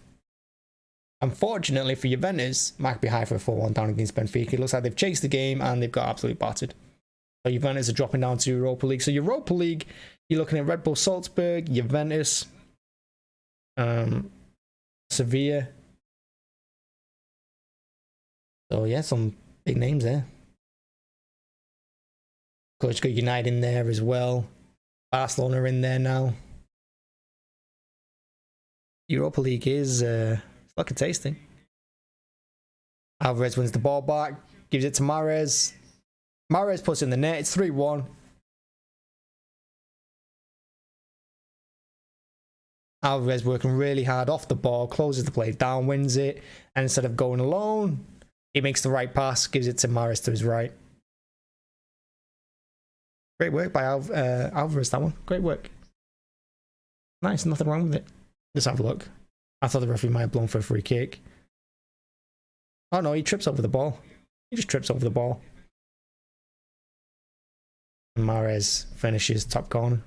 Speaker 1: unfortunately for Juventus, might be high for a 4-1 down against Benfica. It looks like they've chased the game and they've got absolutely battered. So Juventus are dropping down to Europa League. So Europa League, you're looking at Red Bull Salzburg, Juventus, Sevilla. So yeah, some big names there. Of course, you've got United in there as well. Barcelona in there now. Europa League is looking tasty. Alvarez wins the ball back, gives it to Mahrez. Mahrez puts it in the net. It's 3-1. Alvarez working really hard off the ball, closes the play down, wins it, and instead of going alone, he makes the right pass, gives it to Mahrez to his right. Great work by Alvarez, that one. Great work. Nice, nothing wrong with it. Let's have a look. I thought the referee might have blown for a free kick. Oh no, he trips over the ball. He just trips over the ball. And Mahrez finishes top corner.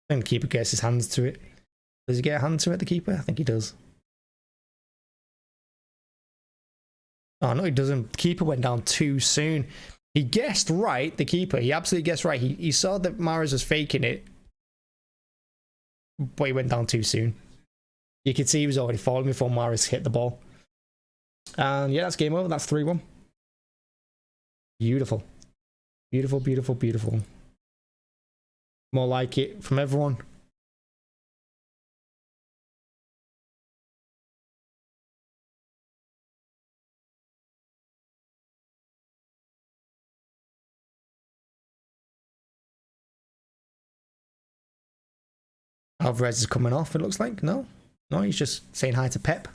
Speaker 1: I think the keeper gets his hands to it. Does he get a hand to it, the keeper? I think he does. Oh no, he doesn't. The keeper went down too soon. He guessed right, the keeper. He absolutely guessed right. He saw that Mahrez was faking it, but he went down too soon. You could see he was already falling before Mahrez hit the ball. And yeah, that's game over. That's 3-1. Beautiful. Beautiful, beautiful, beautiful. More like it from everyone. Alvarez is coming off, it looks like. No, he's just saying hi to Pep.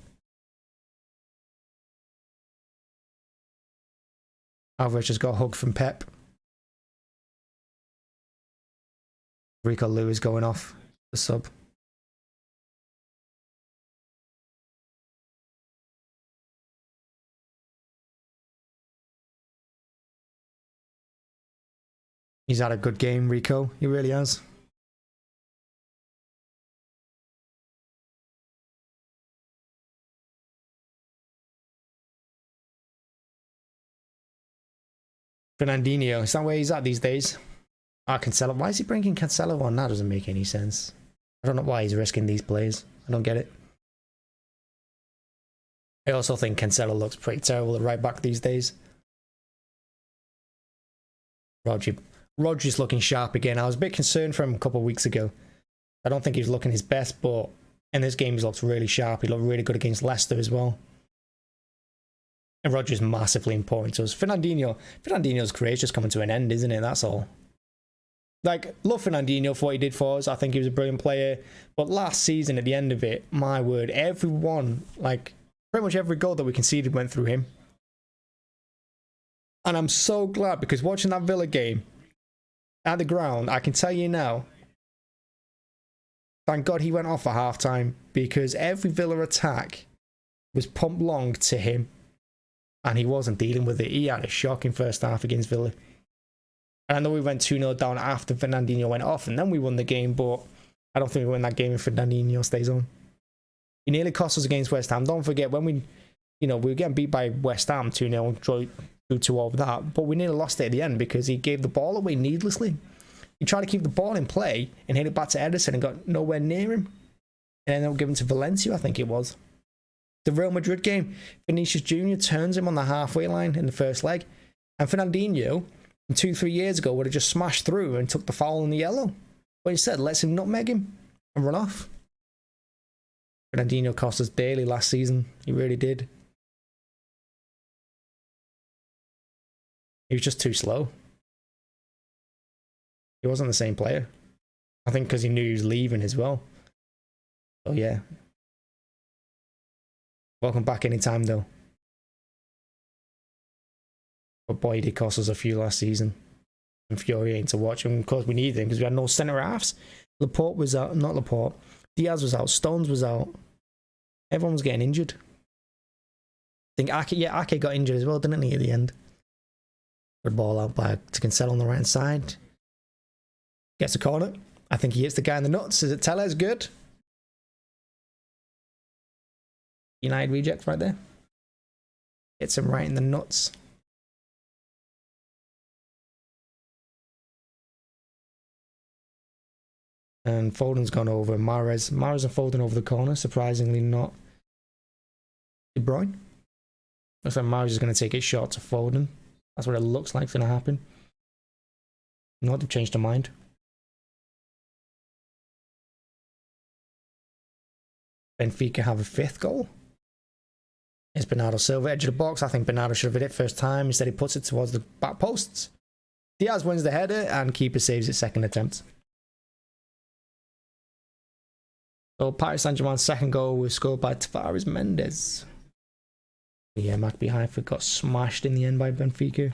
Speaker 1: Alvarez just got a hug from Pep. Rico Lewis going off the sub. He's had a good game, Rico. He really has. Fernandinho, is that where he's at these days? Cancelo. Why is he bringing Cancelo on? That doesn't make any sense. I don't know why he's risking these plays. I don't get it. I also think Cancelo looks pretty terrible at right back these days. Rodri's looking sharp again. I was a bit concerned for him a couple of weeks ago. I don't think he's looking his best, but in this game he looks really sharp. He looked really good against Leicester as well. And Rodri's massively important to us. Fernandinho's career is just coming to an end, isn't it? That's all. Like, love Fernandinho for what he did for us. I think he was a brilliant player. But last season, at the end of it, my word, everyone, like, pretty much every goal that we conceded went through him. And I'm so glad, because watching that Villa game at the ground, I can tell you now, thank God he went off at halftime, because every Villa attack was pumped long to him and he wasn't dealing with it. He had a shocking first half against Villa. And I know we went 2-0 down after Fernandinho went off and then we won the game, but I don't think we win that game if Fernandinho stays on. He nearly cost us against West Ham. Don't forget, when we were getting beat by West Ham 2-0, 2-2 over that, but we nearly lost it at the end because he gave the ball away needlessly. He tried to keep the ball in play and hit it back to Ederson and got nowhere near him. And ended up giving to Valencia, I think it was. The Real Madrid game, Vinicius Jr. turns him on the halfway line in the first leg. And Fernandinho, 2-3 years ago, would have just smashed through and took the foul and the yellow. But instead, lets him nutmeg him and run off. Fernandinho cost us dearly last season. He really did. He was just too slow. He wasn't the same player. I think because he knew he was leaving as well. So yeah. Welcome back anytime though. But boy, he did cost us a few last season. Infuriating to watch. And of course we needed him because we had no centre halves. Laporte was out. Not Laporte. Diaz was out. Stones was out. Everyone was getting injured. I think Ake got injured as well, didn't he, at the end? Good ball out by to Cancelo on the right hand side. Gets a corner. I think he hits the guy in the nuts. Is it Tellez? Good. United reject right there. Hits him right in the nuts. And Foden's gone over. Mahrez and Foden over the corner. Surprisingly not De Bruyne. Looks like Mahrez is going to take it short to Foden. That's what it looks like is going to happen. No, they've changed their mind. Benfica have a 5th goal. It's Bernardo Silva, edge of the box. I think Bernardo should have hit it first time. Instead, he puts it towards the back posts. Diaz wins the header and keeper saves it second attempt. So Paris Saint-Germain's second goal was scored by Tavares Mendes. Yeah, Maccabi Haifa got smashed in the end by Benfica.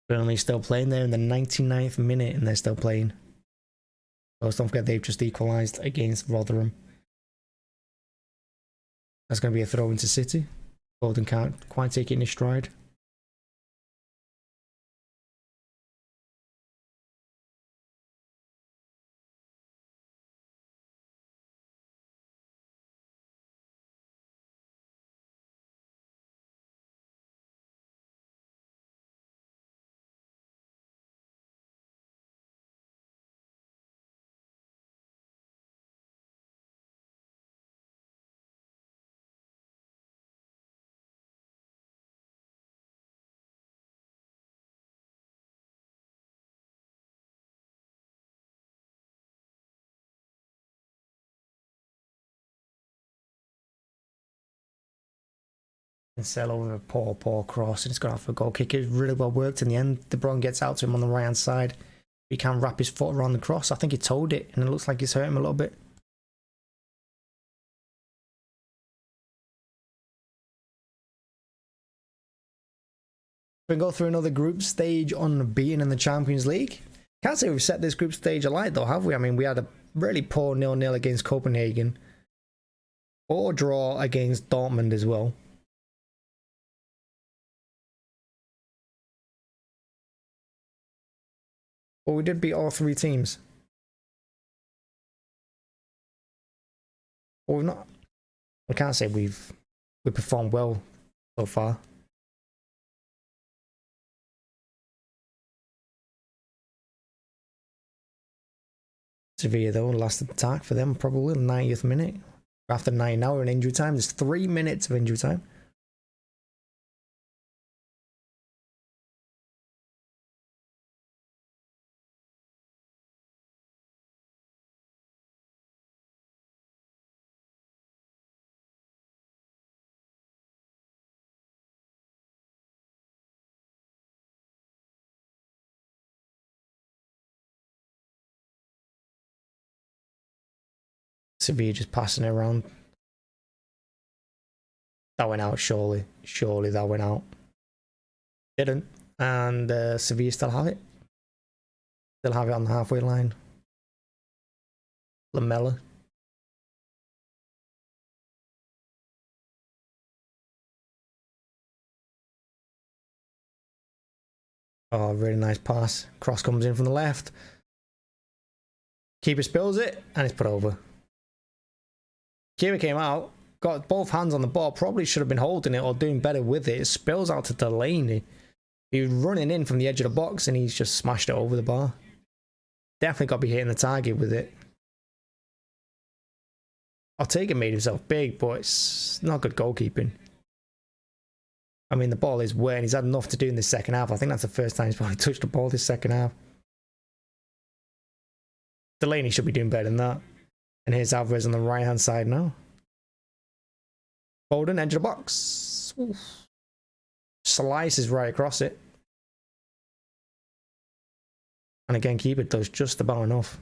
Speaker 1: Burnley still playing there in the 99th minute and they're still playing. So don't forget they've just equalised against Rotherham. That's going to be a throw into City. Foden can't quite take it in his stride. Cancelo with a poor cross and it's gone off a goal kick. It really well worked in the end. De Bruyne gets out to him on the right hand side. He can't wrap his foot around the cross. I think he toed it and it looks like it's hurt him a little bit. We go through another group stage unbeaten in the Champions League. Can't say we've set this group stage alight though, have we? I mean, we had a really poor 0-0 against Copenhagen. Poor draw against Dortmund as well. But we did beat all 3 teams. Well, we've not. I can't say we performed well so far. Sevilla though, last attack for them probably in the 90th minute. After 9 hours in injury time, there's 3 minutes of injury time. Sevilla just passing it around. That went out, surely. Surely that went out. Didn't. And Sevilla still have it. Still have it on the halfway line. Lamella. Oh, really nice pass. Cross comes in from the left. Keeper spills it, and it's put over. Keeper came out, got both hands on the ball, probably should have been holding it or doing better with it. It spills out to Delaney. He was running in from the edge of the box, and he's just smashed it over the bar. Definitely got to be hitting the target with it. Ortega made himself big, but it's not good goalkeeping. I mean, the ball is wet, and he's had enough to do in the second half. I think that's the first time he's probably touched the ball this second half. Delaney should be doing better than that. And here's Alvarez on the right-hand side now. Foden, edge of the box. Oof. Slices right across it. And again, keeper does just about enough.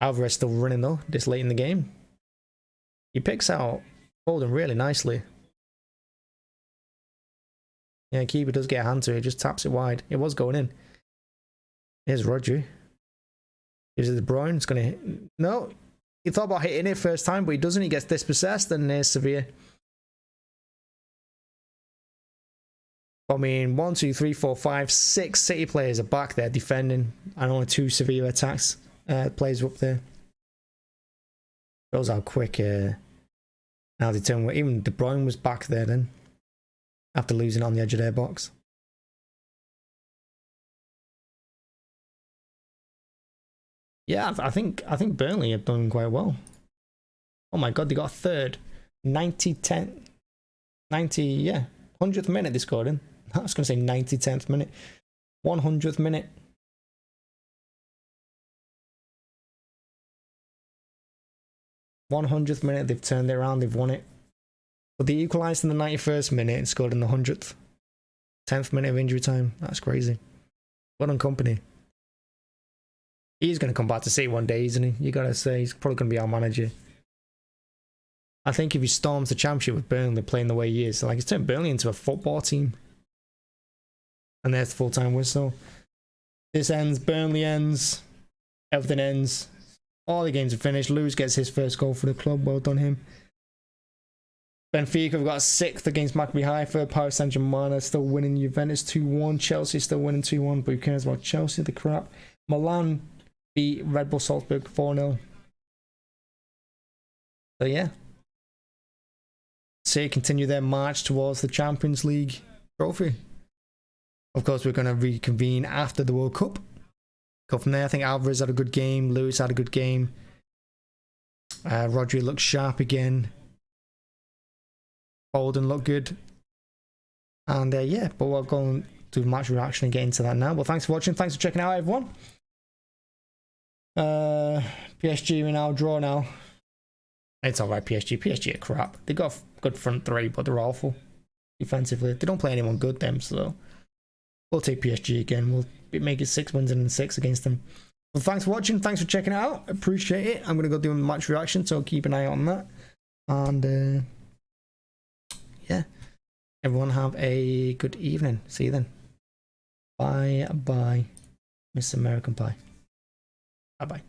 Speaker 1: Alvarez still running though, this late in the game. He picks out Foden really nicely. Yeah, keeper does get a hand to it, just taps it wide. It was going in. Here's Rodri. Gives it to De Bruyne. It's going to hit. No, he thought about hitting it first time, but he doesn't. He gets dispossessed, and there's Sevilla. I mean, 1, 2, 3, 4, 5, 6 City players are back there defending, and only 2 Sevilla attacks players up there. Shows how quick now they turn. Even De Bruyne was back there then, after losing on the edge of their box. Yeah, I think Burnley have done quite well. Oh my god, they got a third. 90-10. 90, yeah. 100th minute they scored in. I was going to say 90-10th minute. 100th minute. .100th minute, they've turned it around, they've won it. But they equalised in the 91st minute and scored in the 100th. 10th minute of injury time. That's crazy. Well done, company. He's going to come back to City one day, isn't he? You got to say, he's probably going to be our manager. I think if he storms the championship with Burnley playing the way he is, like he's turned Burnley into a football team. And there's the full-time whistle. This ends, Burnley ends, everything ends. All the games are finished. Lewis gets his first goal for the club. Well done him. Benfica have got a 6th against Maccabi Haifa. Paris Saint-Germain are still winning. Juventus 2-1. Chelsea still winning 2-1. But who cares about Chelsea? The crap. Milan beat Red Bull Salzburg 4-0. So yeah. City continue their march towards the Champions League trophy. Of course, we're going to reconvene after the World Cup. Go from there. I think Alvarez had a good game. Lewis had a good game. Rodri looked sharp again. Foden looked good. And yeah, but we're going to match reaction and get into that now. Well, thanks for watching. Thanks for checking out, everyone. PSG are now draw now. It's alright, PSG are crap. They got a good front three, but they're awful defensively. They don't play anyone good, them, so we'll take PSG again. We'll make it 6 wins and 6 against them. Well, thanks for watching. Thanks for checking it out. Appreciate it. I'm going to go do a match reaction, so keep an eye on that. And yeah, everyone have a good evening. See you then. Bye bye, Miss American Pie. Bye bye.